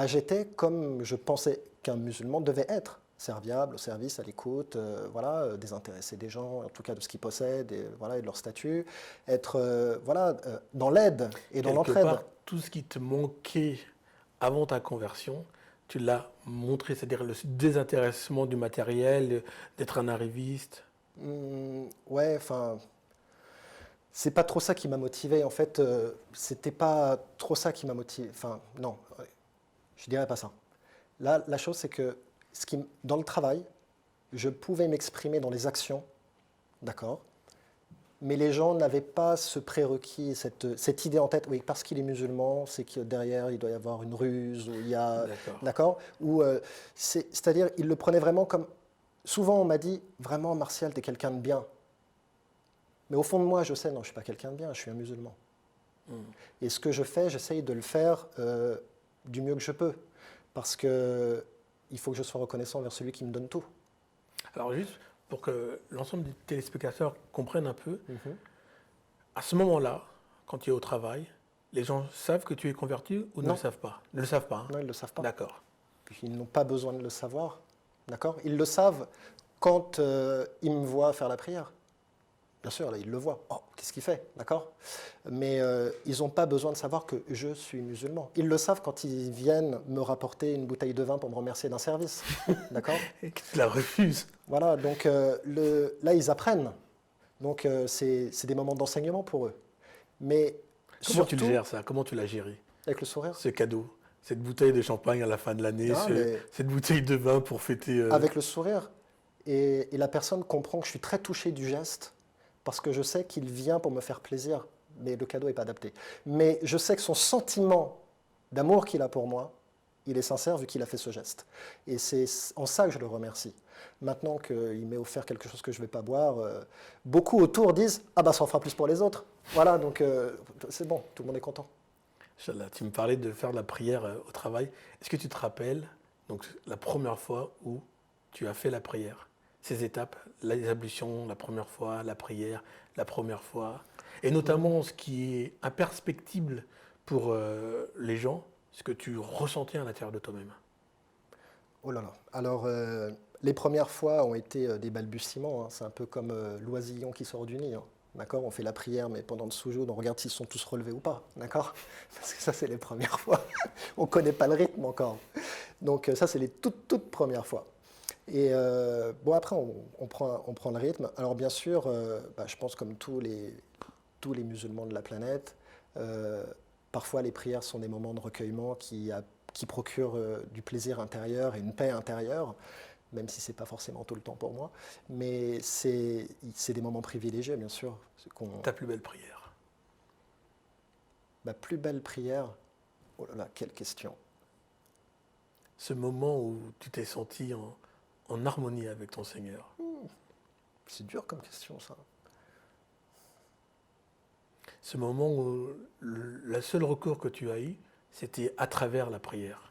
j'étais comme je pensais qu'un musulman devait être, serviable, au service, à l'écoute, voilà, désintéresser des gens, en tout cas de ce qu'ils possèdent, voilà, et de leur statut, être dans l'aide et dans Quelque l'entraide. part, tout ce qui te manquait avant ta conversion, tu l'as montré, c'est-à-dire le désintéressement du matériel, d'être un arriviste. Ouais, enfin, c'est pas trop ça qui m'a motivé. En fait, c'était pas trop ça qui m'a motivé. Enfin, non, ouais, je dirais pas ça. Là, la chose, c'est que dans le travail, je pouvais m'exprimer dans les actions, d'accord, mais les gens n'avaient pas ce prérequis, cette idée en tête, oui, parce qu'il est musulman, c'est que derrière, il doit y avoir une ruse, ou il y a, D'accord. d'accord, ou c'est-à-dire, ils le prenaient vraiment comme, souvent on m'a dit, vraiment, Martial, t'es quelqu'un de bien. Mais au fond de moi, je sais, non, je ne suis pas quelqu'un de bien, je suis un musulman. Et ce que je fais, j'essaye de le faire du mieux que je peux, parce que il faut que je sois reconnaissant envers celui qui me donne tout. Alors juste pour que l'ensemble des téléspectateurs comprennent un peu, Mhm. à ce moment-là, quand tu es au travail, les gens savent que tu es converti ou ne Non. le savent pas? Ne le savent pas, hein? Non, ils ne le savent pas. D'accord. Puis ils n'ont pas besoin de le savoir, d'accord? Ils le savent quand ils me voient faire la prière. Bien sûr, là, ils le voient. Oh, qu'est-ce qu'il fait, d'accord? Mais ils n'ont pas besoin de savoir que je suis musulman. Ils le savent quand ils viennent me rapporter une bouteille de vin pour me remercier d'un service, d'accord? Et que tu la refuses. Voilà, donc là, ils apprennent. Donc c'est des moments d'enseignement pour eux. Mais Comment tu le surtout, gères ça? Comment tu l'as géré? avec le sourire, Ce cadeau, cette bouteille de champagne à la fin de l'année, Ah, mais cette bouteille de vin pour fêter. avec le sourire. Et la personne comprend que je suis très touché du geste parce que je sais qu'il vient pour me faire plaisir, mais le cadeau n'est pas adapté. Mais je sais que son sentiment d'amour qu'il a pour moi, il est sincère vu qu'il a fait ce geste. Et c'est en ça que je le remercie. Maintenant qu'il m'ait offert quelque chose que je ne vais pas boire, beaucoup autour disent « Ah bah ça en fera plus pour les autres ». Voilà, donc c'est bon, tout le monde est content. Inch'Allah, tu me parlais de faire de la prière au travail. Est-ce que tu te rappelles donc, la première fois où tu as fait la prière? Ces étapes, les ablutions, la première fois, la prière, la première fois. Et notamment ce qui est imperceptible pour les gens, ce que tu ressentais à l'intérieur de toi-même. Oh là là. Alors, les premières fois ont été des balbutiements, hein. C'est un peu comme l'oisillon qui sort du nid, hein. D'accord? On fait la prière, mais pendant le soujoud, on regarde s'ils sont tous relevés ou pas. D'accord? Parce que ça, c'est les premières fois. On ne connaît pas le rythme encore. Donc, ça, c'est les toutes premières fois. Et bon, après, on prend le rythme. Alors, bien sûr, je pense comme tous les musulmans de la planète, parfois les prières sont des moments de recueillement qui procurent du plaisir intérieur et une paix intérieure, même si ce n'est pas forcément tout le temps pour moi. Mais c'est des moments privilégiés, bien sûr. Ta plus belle prière? Ma plus belle prière, oh là là, quelle question. Ce moment où tu t'es senti en harmonie avec ton Seigneur. C'est dur comme question, ça. Ce moment où le seul recours que tu as eu, c'était à travers la prière.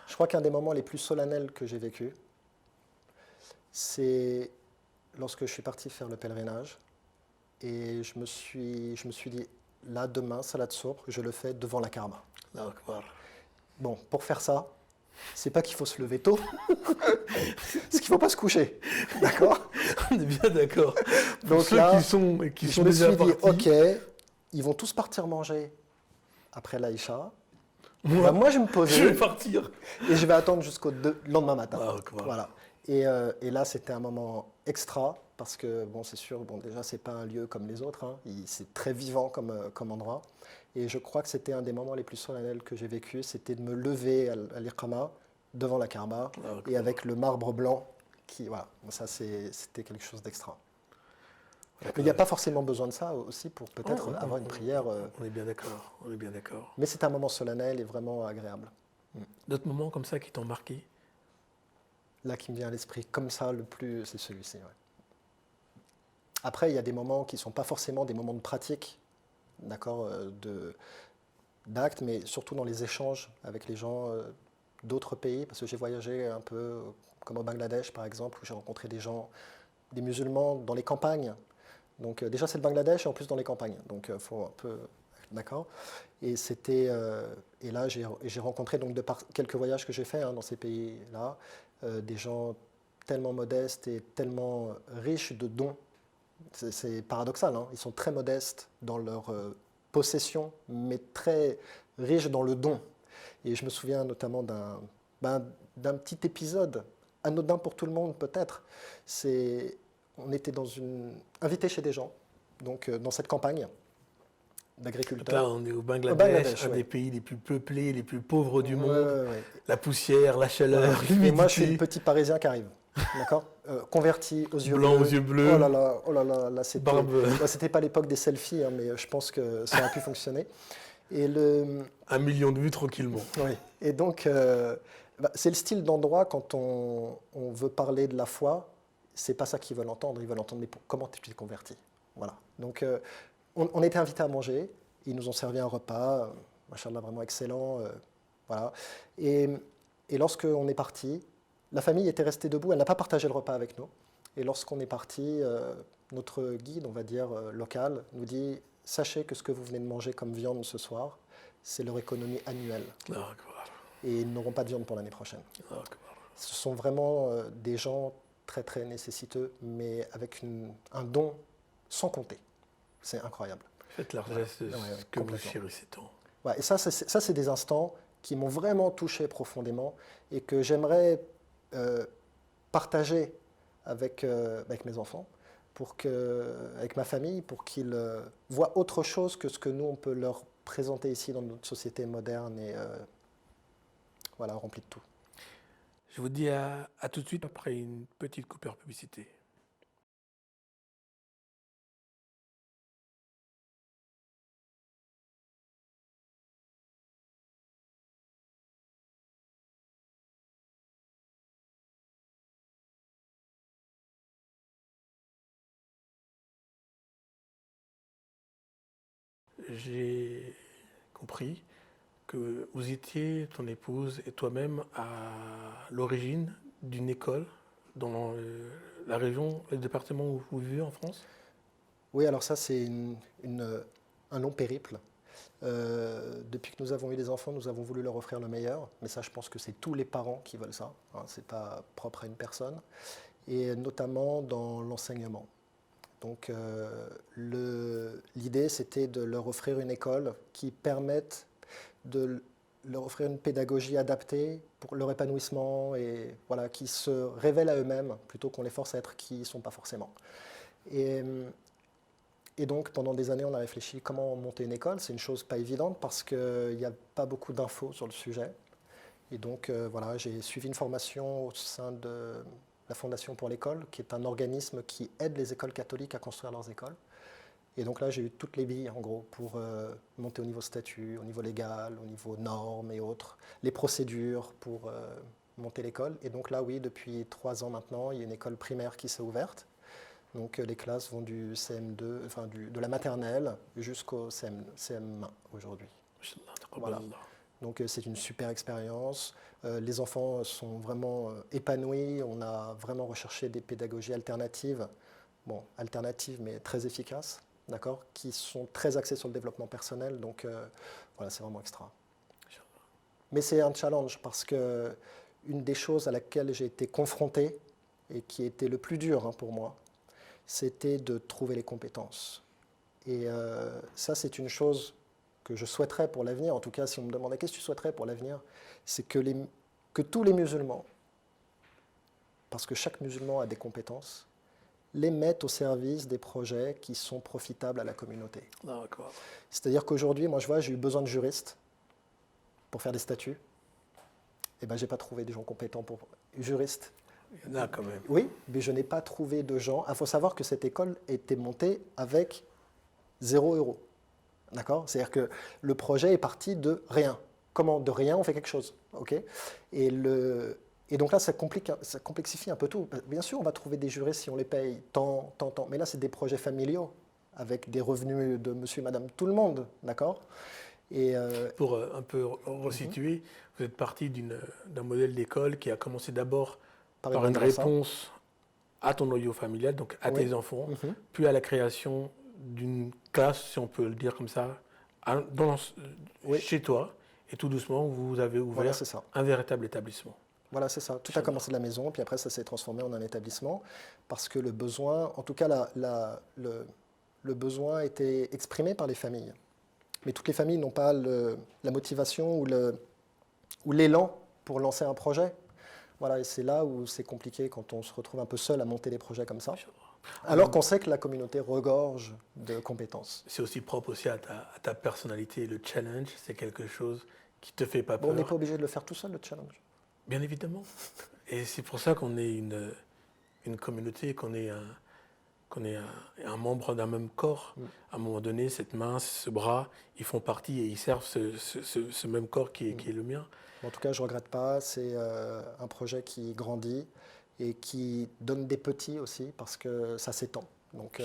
Je crois qu'un des moments les plus solennels que j'ai vécu, c'est lorsque je suis parti faire le pèlerinage et je me suis dit, là, demain, Salat Sour, je le fais devant la Kaaba. Allahu Akbar. Bon, pour faire ça, c'est pas qu'il faut se lever tôt, c'est qu'il faut pas se coucher, d'accord? On est bien d'accord. Pour Donc ceux là, qui je sont me déjà suis dit, partis, ok, ils vont tous partir manger après l'Aïcha. moi, Moi, je vais me je poser vais partir. et je vais attendre jusqu'au lendemain matin. Allahu Akbar. Voilà. Et là, c'était un moment extra parce que, bon, c'est sûr, bon, déjà, c'est pas un lieu comme les autres, hein. C'est très vivant comme endroit. Et je crois que c'était un des moments les plus solennels que j'ai vécu, c'était de me lever à l'iqama devant la Kaaba et avec le marbre blanc. Voilà, ça c'était quelque chose d'extra. Mais il n'y a pas forcément besoin de ça aussi pour peut-être avoir une prière. On est bien d'accord, on est bien d'accord. Mais c'est un moment solennel et vraiment agréable. D'autres moments comme ça qui t'ont marqué? Là qui me vient à l'esprit comme ça, le plus, c'est celui-ci. Ouais. Après, il y a des moments qui ne sont pas forcément des moments de pratique, d'accord, d'actes, mais surtout dans les échanges avec les gens d'autres pays, parce que j'ai voyagé un peu comme au Bangladesh, par exemple, où j'ai rencontré des gens, des musulmans dans les campagnes. Donc déjà, c'est le Bangladesh et en plus dans les campagnes. Donc il faut un peu... D'accord. Et et là, j'ai rencontré, donc de par quelques voyages que j'ai faits dans ces pays-là, des gens tellement modestes et tellement riches de dons. C'est paradoxal, hein. Ils sont très modestes dans leur possession, mais très riches dans le don. Et je me souviens notamment d'un petit épisode, anodin pour tout le monde peut-être. On était invité chez des gens, donc dans cette campagne d'agriculteurs. Là, on est au Bangladesh, un des pays les plus peuplés, les plus pauvres du monde. Ouais. La poussière, la chaleur, l'humidité. Et moi, je suis le petit Parisien qui arrive, d'accord, converti aux yeux blanc bleus. aux yeux bleus. Oh là là, c'était pas l'époque des selfies, hein, mais je pense que ça aurait pu fonctionner. Et 1 million de vues tranquillement. Oui. Et donc, c'est le style d'endroit quand on veut parler de la foi, c'est pas ça qu'ils veulent entendre. Ils veulent entendre mais comment tu t'es converti. Voilà. Donc, on était invités à manger. Ils nous ont servi un repas, machallah, vraiment excellent. Voilà. Et lorsqu'on est parti, la famille était restée debout. Elle n'a pas partagé le repas avec nous. Et lorsqu'on est parti, notre guide, on va dire local, nous dit sachez que ce que vous venez de manger comme viande ce soir, c'est leur économie annuelle. Et ils n'auront pas de viande pour l'année prochaine. Ce sont vraiment des gens très très nécessiteux, mais avec un don sans compter. C'est incroyable. Faites largesse de ce que vous chérissez tant. Ouais, et ça, c'est des instants qui m'ont vraiment touché profondément et que j'aimerais partager avec mes enfants, avec ma famille, pour qu'ils voient autre chose que ce que nous, on peut leur présenter ici dans notre société moderne et voilà, remplie de tout. Je vous dis à tout de suite après une petite coupure publicité. J'ai compris que vous étiez, ton épouse et toi-même, à l'origine d'une école dans la région, le département où vous vivez en France? Oui, alors ça, c'est un long périple. Depuis que nous avons eu des enfants, nous avons voulu leur offrir le meilleur. Mais ça, je pense que c'est tous les parents qui veulent ça. Hein, ce n'est pas propre à une personne. Et notamment dans l'enseignement. Donc l'idée, c'était de leur offrir une école qui permette de leur offrir une pédagogie adaptée pour leur épanouissement et voilà, qui se révèlent à eux-mêmes plutôt qu'on les force à être qui ils ne sont pas forcément. Et donc pendant des années, on a réfléchi comment monter une école. C'est une chose pas évidente parce qu'il n'y a pas beaucoup d'infos sur le sujet. Et donc voilà, j'ai suivi une formation au sein de la Fondation pour l'école, qui est un organisme qui aide les écoles catholiques à construire leurs écoles. Et donc là, j'ai eu toutes les billes, en gros, pour monter au niveau statut, au niveau légal, au niveau normes et autres, les procédures pour monter l'école. Et donc là, oui, depuis 3 ans maintenant, il y a une école primaire qui s'est ouverte. Donc les classes vont du CM2, enfin de la maternelle jusqu'au CM1 aujourd'hui. Voilà. Donc c'est une super expérience. Les enfants sont vraiment épanouis. On a vraiment recherché des pédagogies alternatives, alternatives mais très efficaces, d'accord, qui sont très axées sur le développement personnel. Donc voilà, c'est vraiment extra. Mais c'est un challenge parce que une des choses à laquelle j'ai été confronté et qui était le plus dur pour moi, c'était de trouver les compétences. Et ça, c'est une chose que je souhaiterais pour l'avenir, en tout cas si on me demandait qu'est-ce que tu souhaiterais pour l'avenir, c'est que tous les musulmans, parce que chaque musulman a des compétences, les mettent au service des projets qui sont profitables à la communauté. C'est-à-dire qu'aujourd'hui, moi je vois, j'ai eu besoin de juristes pour faire des statuts. Eh ben, j'ai pas trouvé des gens compétents pour juristes. Il y en a quand même. Oui, mais je n'ai pas trouvé de gens. Il faut savoir que cette école était montée avec 0 €. D'accord? C'est-à-dire que le projet est parti de rien. Comment? De rien, on fait quelque chose. Ok? Et, et donc là, ça complexifie un peu tout. Bien sûr, on va trouver des juristes si on les paye tant, tant, tant. Mais là, c'est des projets familiaux avec des revenus de monsieur et madame tout le monde. D'accord? Et Pour un peu resituer, vous êtes parti d'un modèle d'école qui a commencé d'abord par par une madrasa. réponse à ton noyau familial, donc à Oui. tes enfants, Mhm. puis à la création d'une classe, si on peut le dire comme ça, Oui. chez toi. Et tout doucement, vous avez Voilà, ouvert c'est ça. un véritable établissement. Voilà, c'est ça. Tout a J'adore. commencé de la maison, puis après, ça s'est transformé en un établissement parce que le besoin, en tout cas, le besoin a été exprimé par les familles. Mais toutes les familles n'ont pas la motivation ou l'élan pour lancer un projet. Voilà, et c'est là où c'est compliqué quand on se retrouve un peu seul à monter des projets comme ça. Alors qu'on sait que la communauté regorge de compétences. C'est aussi propre aussi à ta personnalité. Le challenge, c'est quelque chose qui te fait pas Bon, on n'est peur, pas obligé de le faire tout seul, le challenge. bien évidemment. Et c'est pour ça qu'on est une communauté, qu'on est un membre d'un même corps. À un moment donné, cette main, ce bras, ils font partie et ils servent ce même corps qui est le mien. En tout cas, je ne regrette pas. C'est un projet qui grandit et qui donne des petits aussi parce que ça s'étend. Donc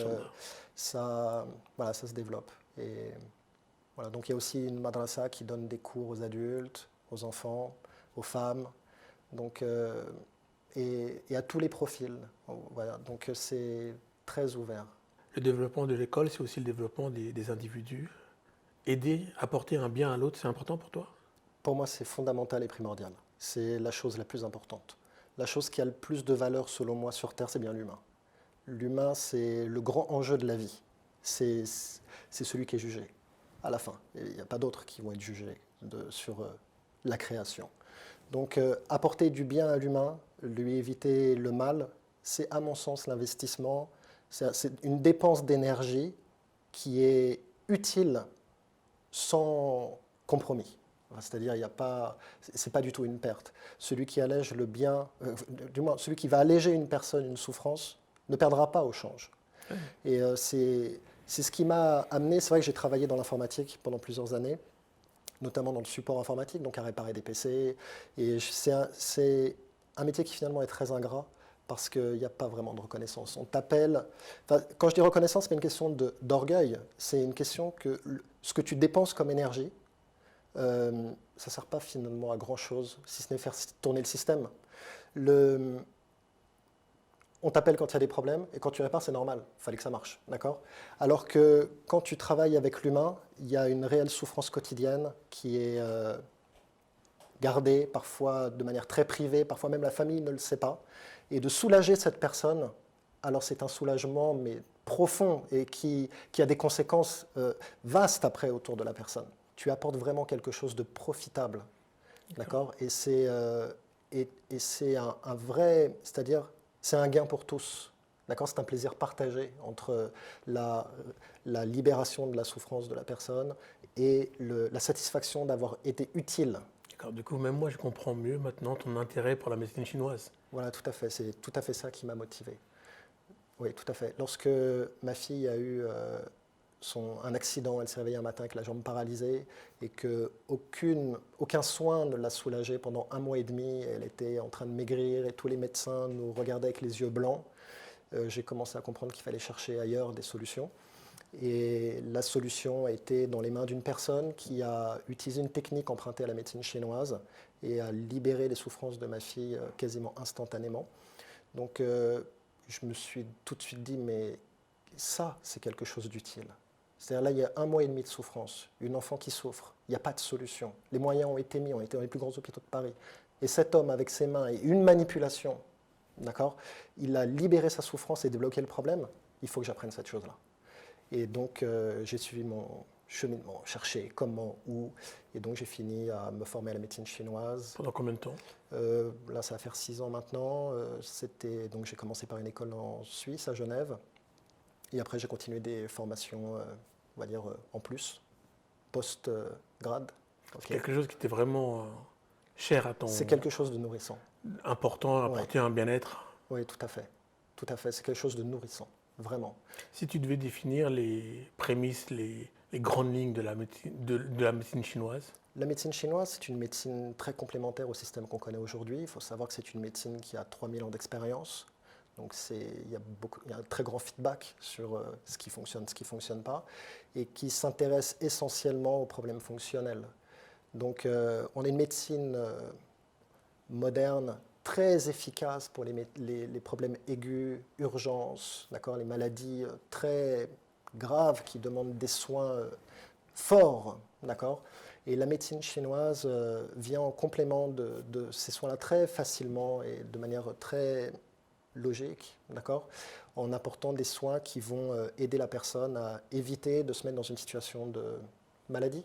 ça, voilà, ça se développe. Et voilà, donc il y a aussi une madrasa qui donne des cours aux adultes, aux enfants, aux femmes, donc, et à tous les profils. Voilà, donc c'est très ouvert. Le développement de l'école, c'est aussi le développement des individus. Aider, apporter un bien à l'autre, c'est important pour toi? Pour moi, c'est fondamental et primordial. C'est la chose la plus importante. La chose qui a le plus de valeur, selon moi, sur Terre, c'est bien l'humain. L'humain, c'est le grand enjeu de la vie. C'est celui qui est jugé, à la fin. Il n'y a pas d'autres qui vont être jugés sur la création. Donc, apporter du bien à l'humain, lui éviter le mal, c'est à mon sens l'investissement, c'est une dépense d'énergie qui est utile sans compromis. C'est-à-dire, il n'y a pas, c'est pas du tout une perte. Celui qui allège le bien, du moins, celui qui va alléger une personne, une souffrance, ne perdra pas au change. Et c'est ce qui m'a amené. C'est vrai que j'ai travaillé dans l'informatique pendant plusieurs années, notamment dans le support informatique, donc à réparer des PC. Et c'est un métier qui finalement est très ingrat parce qu'il n'y a pas vraiment de reconnaissance. On t'appelle. Enfin, quand je dis reconnaissance, ce n'est pas une question d'orgueil, c'est une question que ce que tu dépenses comme énergie, ça ne sert pas finalement à grand-chose, si ce n'est faire tourner le système. On t'appelle quand il y a des problèmes, et quand tu répares, c'est normal, il fallait que ça marche, d'accord? Alors que quand tu travailles avec l'humain, il y a une réelle souffrance quotidienne qui est gardée, parfois de manière très privée, parfois même la famille ne le sait pas. Et de soulager cette personne, alors c'est un soulagement, mais profond, et qui a des conséquences vastes après autour de la personne. Tu apportes vraiment quelque chose de profitable, d'accord? Et c'est un vrai, c'est-à-dire, c'est un gain pour tous. D'accord, c'est un plaisir partagé entre la libération de la souffrance de la personne et la satisfaction d'avoir été utile. D'accord, du coup, même moi, je comprends mieux maintenant ton intérêt pour la médecine chinoise. Voilà, tout à fait. C'est tout à fait ça qui m'a motivé. Oui, tout à fait. Lorsque ma fille a eu un accident, elle s'est réveillée un matin avec la jambe paralysée et qu'aucun soin ne l'a soulagée pendant 1 mois et demi. Elle était en train de maigrir et tous les médecins nous regardaient avec les yeux blancs. J'ai commencé à comprendre qu'il fallait chercher ailleurs des solutions. Et la solution était dans les mains d'une personne qui a utilisé une technique empruntée à la médecine chinoise et a libéré les souffrances de ma fille quasiment instantanément. Donc je me suis tout de suite dit, mais ça, c'est quelque chose d'utile. C'est-à-dire là, il y a 1 mois et demi de souffrance, une enfant qui souffre, il n'y a pas de solution. Les moyens ont été mis, on était dans les plus grands hôpitaux de Paris. Et cet homme, avec ses mains et une manipulation, d'accord, il a libéré sa souffrance et débloqué le problème. Il faut que j'apprenne cette chose-là. Et donc, j'ai suivi mon cheminement, chercher comment, où. Et donc, j'ai fini à me former à la médecine chinoise. Pendant combien de temps? Là, ça va faire 6 ans maintenant. Donc, j'ai commencé par une école en Suisse, à Genève. Et après, j'ai continué des formations, on va dire, en plus, post-grade. Okay. Quelque chose qui t'est vraiment cher à ton... C'est quelque chose de nourrissant. important, Ouais. apporter un bien-être. Oui, tout à fait. Tout à fait. C'est quelque chose de nourrissant, vraiment. Si tu devais définir les prémices, les grandes lignes de la médecine chinoise, La médecine chinoise, c'est une médecine très complémentaire au système qu'on connaît aujourd'hui. Il faut savoir que c'est une médecine qui a 3000 ans d'expérience. Donc il y a un très grand feedback sur ce qui ne fonctionne pas, et qui s'intéresse essentiellement aux problèmes fonctionnels. Donc on a une médecine moderne, très efficace pour les problèmes aigus, urgences, d'accord, les maladies très graves qui demandent des soins forts, d'accord. Et la médecine chinoise vient en complément de ces soins-là très facilement et de manière très logique, d'accord, en apportant des soins qui vont aider la personne à éviter de se mettre dans une situation de maladie.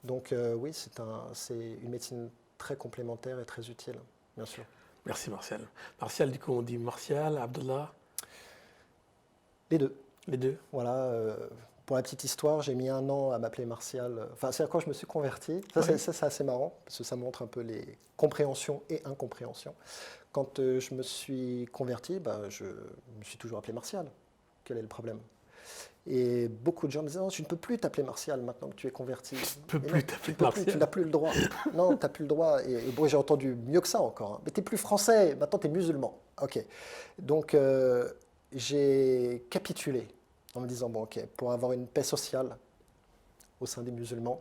Donc oui, c'est une médecine très complémentaire et très utile, bien sûr. merci Martial. Martial, du coup, on dit Martial, Abdallah, Les deux. les deux. Voilà. Pour la petite histoire, j'ai mis 1 an à m'appeler Martial. Enfin, c'est quand je me suis converti. Ça, Ouais. c'est assez marrant, parce que ça montre un peu les compréhensions et incompréhensions. Quand je me suis converti, je me suis toujours appelé Martial. Quel est le problème? Et beaucoup de gens me disaient, non, tu ne peux plus t'appeler Martial maintenant que tu es converti. peux Mais plus non, t'appeler tu Martial. n'as plus le droit. Non, tu n'as plus le droit. Et bon, j'ai entendu mieux que ça encore, hein. Mais tu n'es plus français, maintenant tu es musulman. Ok. Donc j'ai capitulé en me disant, bon, ok, pour avoir une paix sociale au sein des musulmans,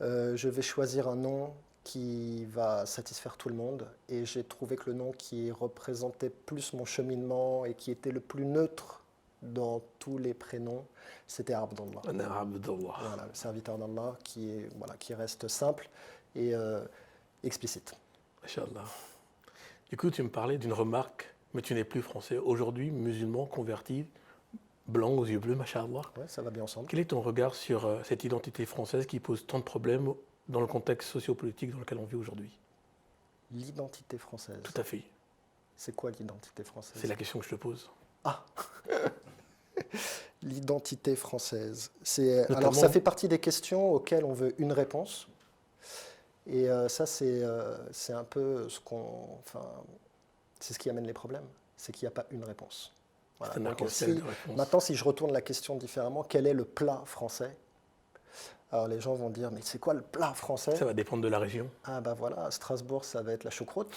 je vais choisir un nom qui va satisfaire tout le monde. Et j'ai trouvé que le nom qui représentait plus mon cheminement et qui était le plus neutre dans tous les prénoms, c'était Abdallah. On est Abdallah. Voilà, le serviteur d'Allah qui reste simple et explicite. Inch'Allah. Du coup, tu me parlais d'une remarque, mais tu n'es plus français. Aujourd'hui, musulman, converti, blanc aux yeux bleus, masha'Allah. Ouais, ça va bien ensemble. Quel est ton regard sur cette identité française qui pose tant de problèmes dans le contexte sociopolitique dans lequel on vit aujourd'hui? L'identité française. Tout à fait. C'est quoi l'identité française? C'est la question que je te pose. Ah L'identité française. Alors, Notamment- ça fait partie des questions auxquelles on veut une réponse. Et ça, c'est un peu c'est ce qui amène les problèmes. C'est qu'il n'y a pas une réponse. Voilà. C'est un Donc, arc-en-ciel de réponses. maintenant, si je retourne la question différemment, quel est le plat français? Alors, les gens vont dire, mais c'est quoi le plat français? Ça va dépendre de la région. Ah bah voilà, à Strasbourg, ça va être la choucroute.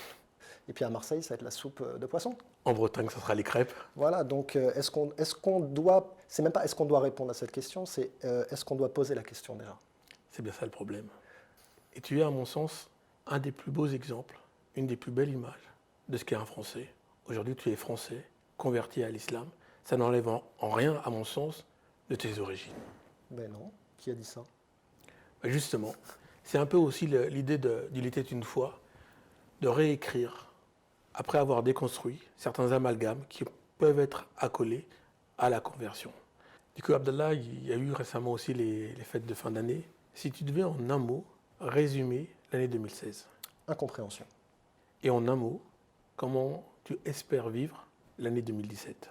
Et puis à Marseille, ça va être la soupe de poisson. En Bretagne, ça sera les crêpes. Voilà, donc est-ce qu'on doit... C'est même pas est-ce qu'on doit répondre à cette question, c'est est-ce qu'on doit poser la question déjà? C'est bien ça le problème. Et tu es, à mon sens, un des plus beaux exemples, une des plus belles images de ce qu'est un Français. Aujourd'hui, tu es français, converti à l'islam. Ça n'enlève en rien, à mon sens, de tes origines. Ben non, qui a dit ça? Justement, c'est un peu aussi l'idée d'Il était une fois, de réécrire, après avoir déconstruit certains amalgames qui peuvent être accolés à la conversion. Du coup, Abdallah, il y a eu récemment aussi les fêtes de fin d'année. Si tu devais, en un mot, résumer l'année 2016, Incompréhension. et en un mot, comment tu espères vivre l'année 2017?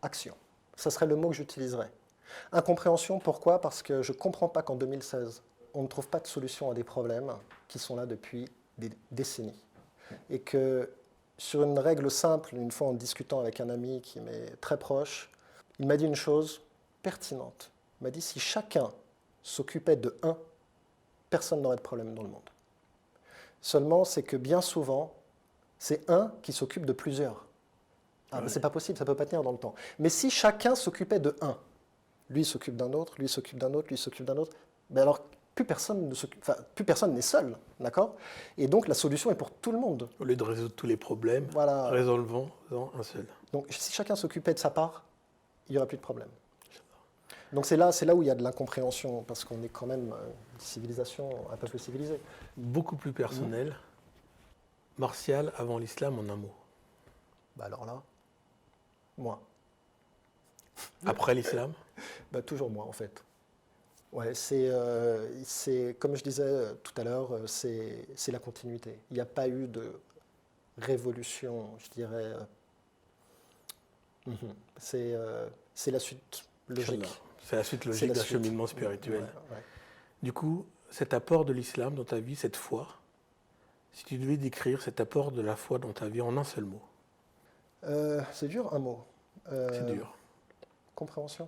Action. Ça serait le mot que j'utiliserais. Incompréhension, pourquoi? Parce que je ne comprends pas qu'en 2016, on ne trouve pas de solution à des problèmes qui sont là depuis des décennies. Et que sur une règle simple, une fois en discutant avec un ami qui m'est très proche, il m'a dit une chose pertinente. Il m'a dit, si chacun s'occupait de un, personne n'aurait de problème dans le monde. Seulement, c'est que bien souvent, c'est un qui s'occupe de plusieurs. Ah, Ouais. c'est pas possible, ça ne peut pas tenir dans le temps. Mais si chacun s'occupait de un, lui s'occupe d'un autre, lui s'occupe d'un autre, lui s'occupe d'un autre, ben alors plus personne n'est seul, d'accord? Et donc la solution est pour tout le monde. Au lieu de résoudre tous les problèmes, Voilà. résolvons-en un seul. Donc si chacun s'occupait de sa part, il n'y aurait plus de problème. Donc c'est là où il y a de l'incompréhension, parce qu'on est quand même une civilisation, un peuple civilisé. Beaucoup plus personnel, martial avant l'islam en un mot. Bah alors là, moi. Après l'islam, Bah, toujours moi, en fait. Ouais, c'est comme je disais tout à l'heure, c'est la continuité. Il n'y a pas eu de révolution, je dirais. C'est la suite logique. Inch'Allah. C'est la suite C'est logique la d'un suite. cheminement spirituel. Ouais, ouais. Du coup, cet apport de l'islam dans ta vie, cette foi, Si tu devais décrire cet apport de la foi dans ta vie en un seul mot, C'est dur, un mot. c'est dur. Compréhension.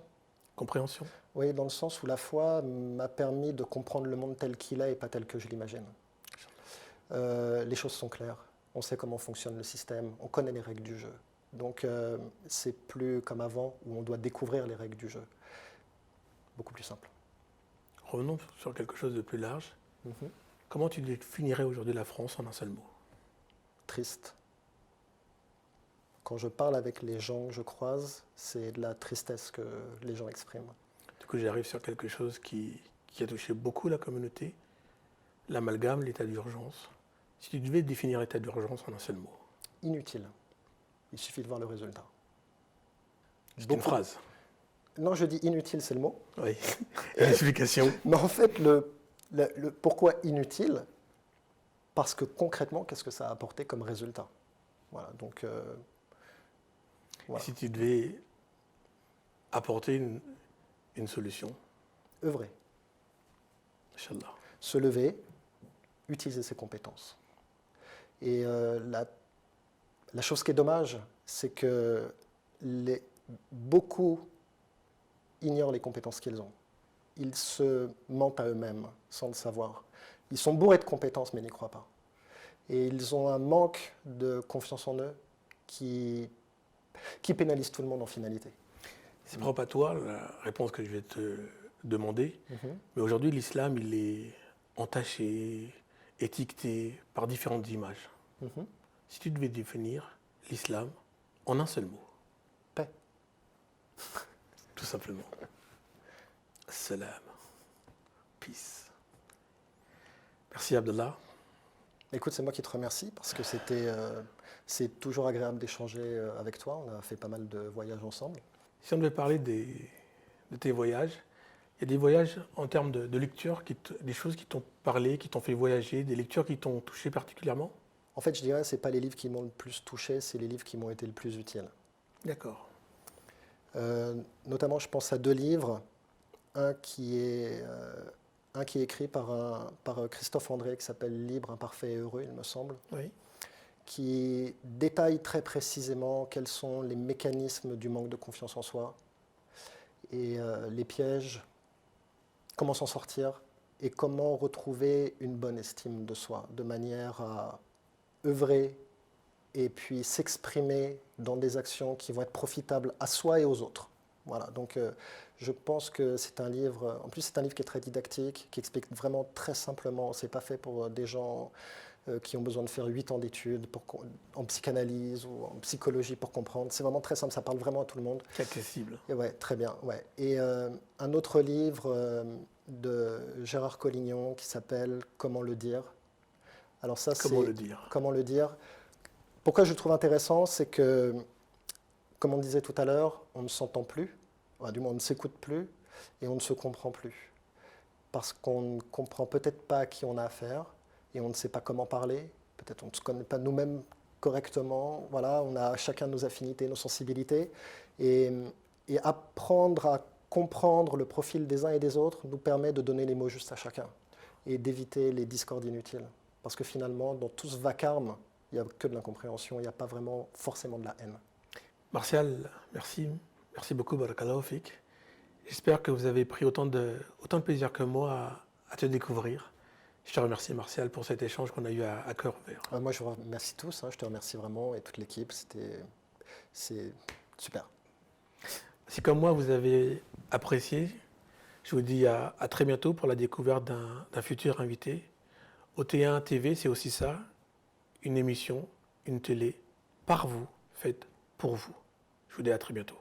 Compréhension. Oui, dans le sens où la foi m'a permis de comprendre le monde tel qu'il est et pas tel que je l'imagine. Les choses sont claires. On sait comment fonctionne le système. On connaît les règles du jeu. Donc, c'est plus comme avant où on doit découvrir les règles du jeu. Beaucoup plus simple. Revenons sur quelque chose de plus large. Mhm. Comment tu définirais aujourd'hui la France en un seul mot? Triste. Quand je parle avec les gens que je croise, c'est de la tristesse que les gens expriment. Du coup, j'arrive sur quelque chose qui a touché beaucoup la communauté, l'amalgame, l'état d'urgence. Si tu devais définir l'état d'urgence en un seul mot, Inutile. Il suffit de voir le résultat. c'est une phrase. Non, je dis inutile, c'est le mot. Oui. Et l'explication? Mais en fait, le pourquoi inutile? Parce que concrètement, qu'est-ce que ça a apporté comme résultat? Voilà, donc voilà. Si tu devais apporter une solution, Œuvrer, Inch'Allah. se lever, utiliser ses compétences. Et la chose qui est dommage, c'est que beaucoup ignorent les compétences qu'ils ont. Ils se mentent à eux-mêmes sans le savoir. Ils sont bourrés de compétences mais n'y croient pas. Et ils ont un manque de confiance en eux qui pénalise tout le monde en finalité. C'est propre à toi, la réponse que je vais te demander. Mhm. Mais aujourd'hui, l'islam, il est entaché, étiqueté par différentes images. Mhm. Si tu devais définir l'islam en un seul mot, Paix. tout simplement. Salam. Peace. Merci Abdallah. Écoute, c'est moi qui te remercie parce que c'est toujours agréable d'échanger avec toi. On a fait pas mal de voyages ensemble. Si on devait parler de tes voyages, il y a des voyages en termes de lecture, des choses qui t'ont parlé, qui t'ont fait voyager, des lectures qui t'ont touché particulièrement? En fait, je dirais que ce n'est pas les livres qui m'ont le plus touché, c'est les livres qui m'ont été le plus utiles. D'accord. Notamment, je pense à deux livres. Un qui est écrit par Christophe André, qui s'appelle Libre, imparfait et heureux, il me semble, Oui. qui détaille très précisément quels sont les mécanismes du manque de confiance en soi et les pièges, comment s'en sortir et comment retrouver une bonne estime de soi, de manière à œuvrer et puis s'exprimer dans des actions qui vont être profitables à soi et aux autres. Voilà, donc je pense que c'est un livre, en plus c'est un livre qui est très didactique, qui explique vraiment très simplement, c'est pas fait pour des gens qui ont besoin de faire 8 ans d'études en psychanalyse ou en psychologie pour comprendre, c'est vraiment très simple, ça parle vraiment à tout le monde. C'est accessible. Et ouais, très bien, ouais. Et un autre livre de Gérard Collignon qui s'appelle Comment le dire. Alors ça, Comment le dire? Comment le dire. Pourquoi je le trouve intéressant, c'est que, comme on disait tout à l'heure, on ne s'entend plus, enfin, du moins on ne s'écoute plus et on ne se comprend plus. Parce qu'on ne comprend peut-être pas à qui on a affaire et on ne sait pas comment parler, peut-être on ne se connaît pas nous-mêmes correctement, voilà, on a chacun nos affinités, nos sensibilités, et apprendre à comprendre le profil des uns et des autres nous permet de donner les mots justes à chacun et d'éviter les discordes inutiles. Parce que finalement, dans tout ce vacarme, il n'y a que de l'incompréhension, il n'y a pas vraiment forcément de la haine. Martial, merci. Merci beaucoup, Barakallahu Fik. J'espère que vous avez pris autant de plaisir que moi à te découvrir. Je te remercie, Martial, pour cet échange qu'on a eu à cœur ouvert. Moi, je vous remercie tous, je te remercie vraiment et toute l'équipe, c'est super. Si comme moi, vous avez apprécié, je vous dis à très bientôt pour la découverte d'un futur invité. OT1 TV, c'est aussi ça, une émission, une télé, par vous, faite pour vous. Je vous dis à très bientôt.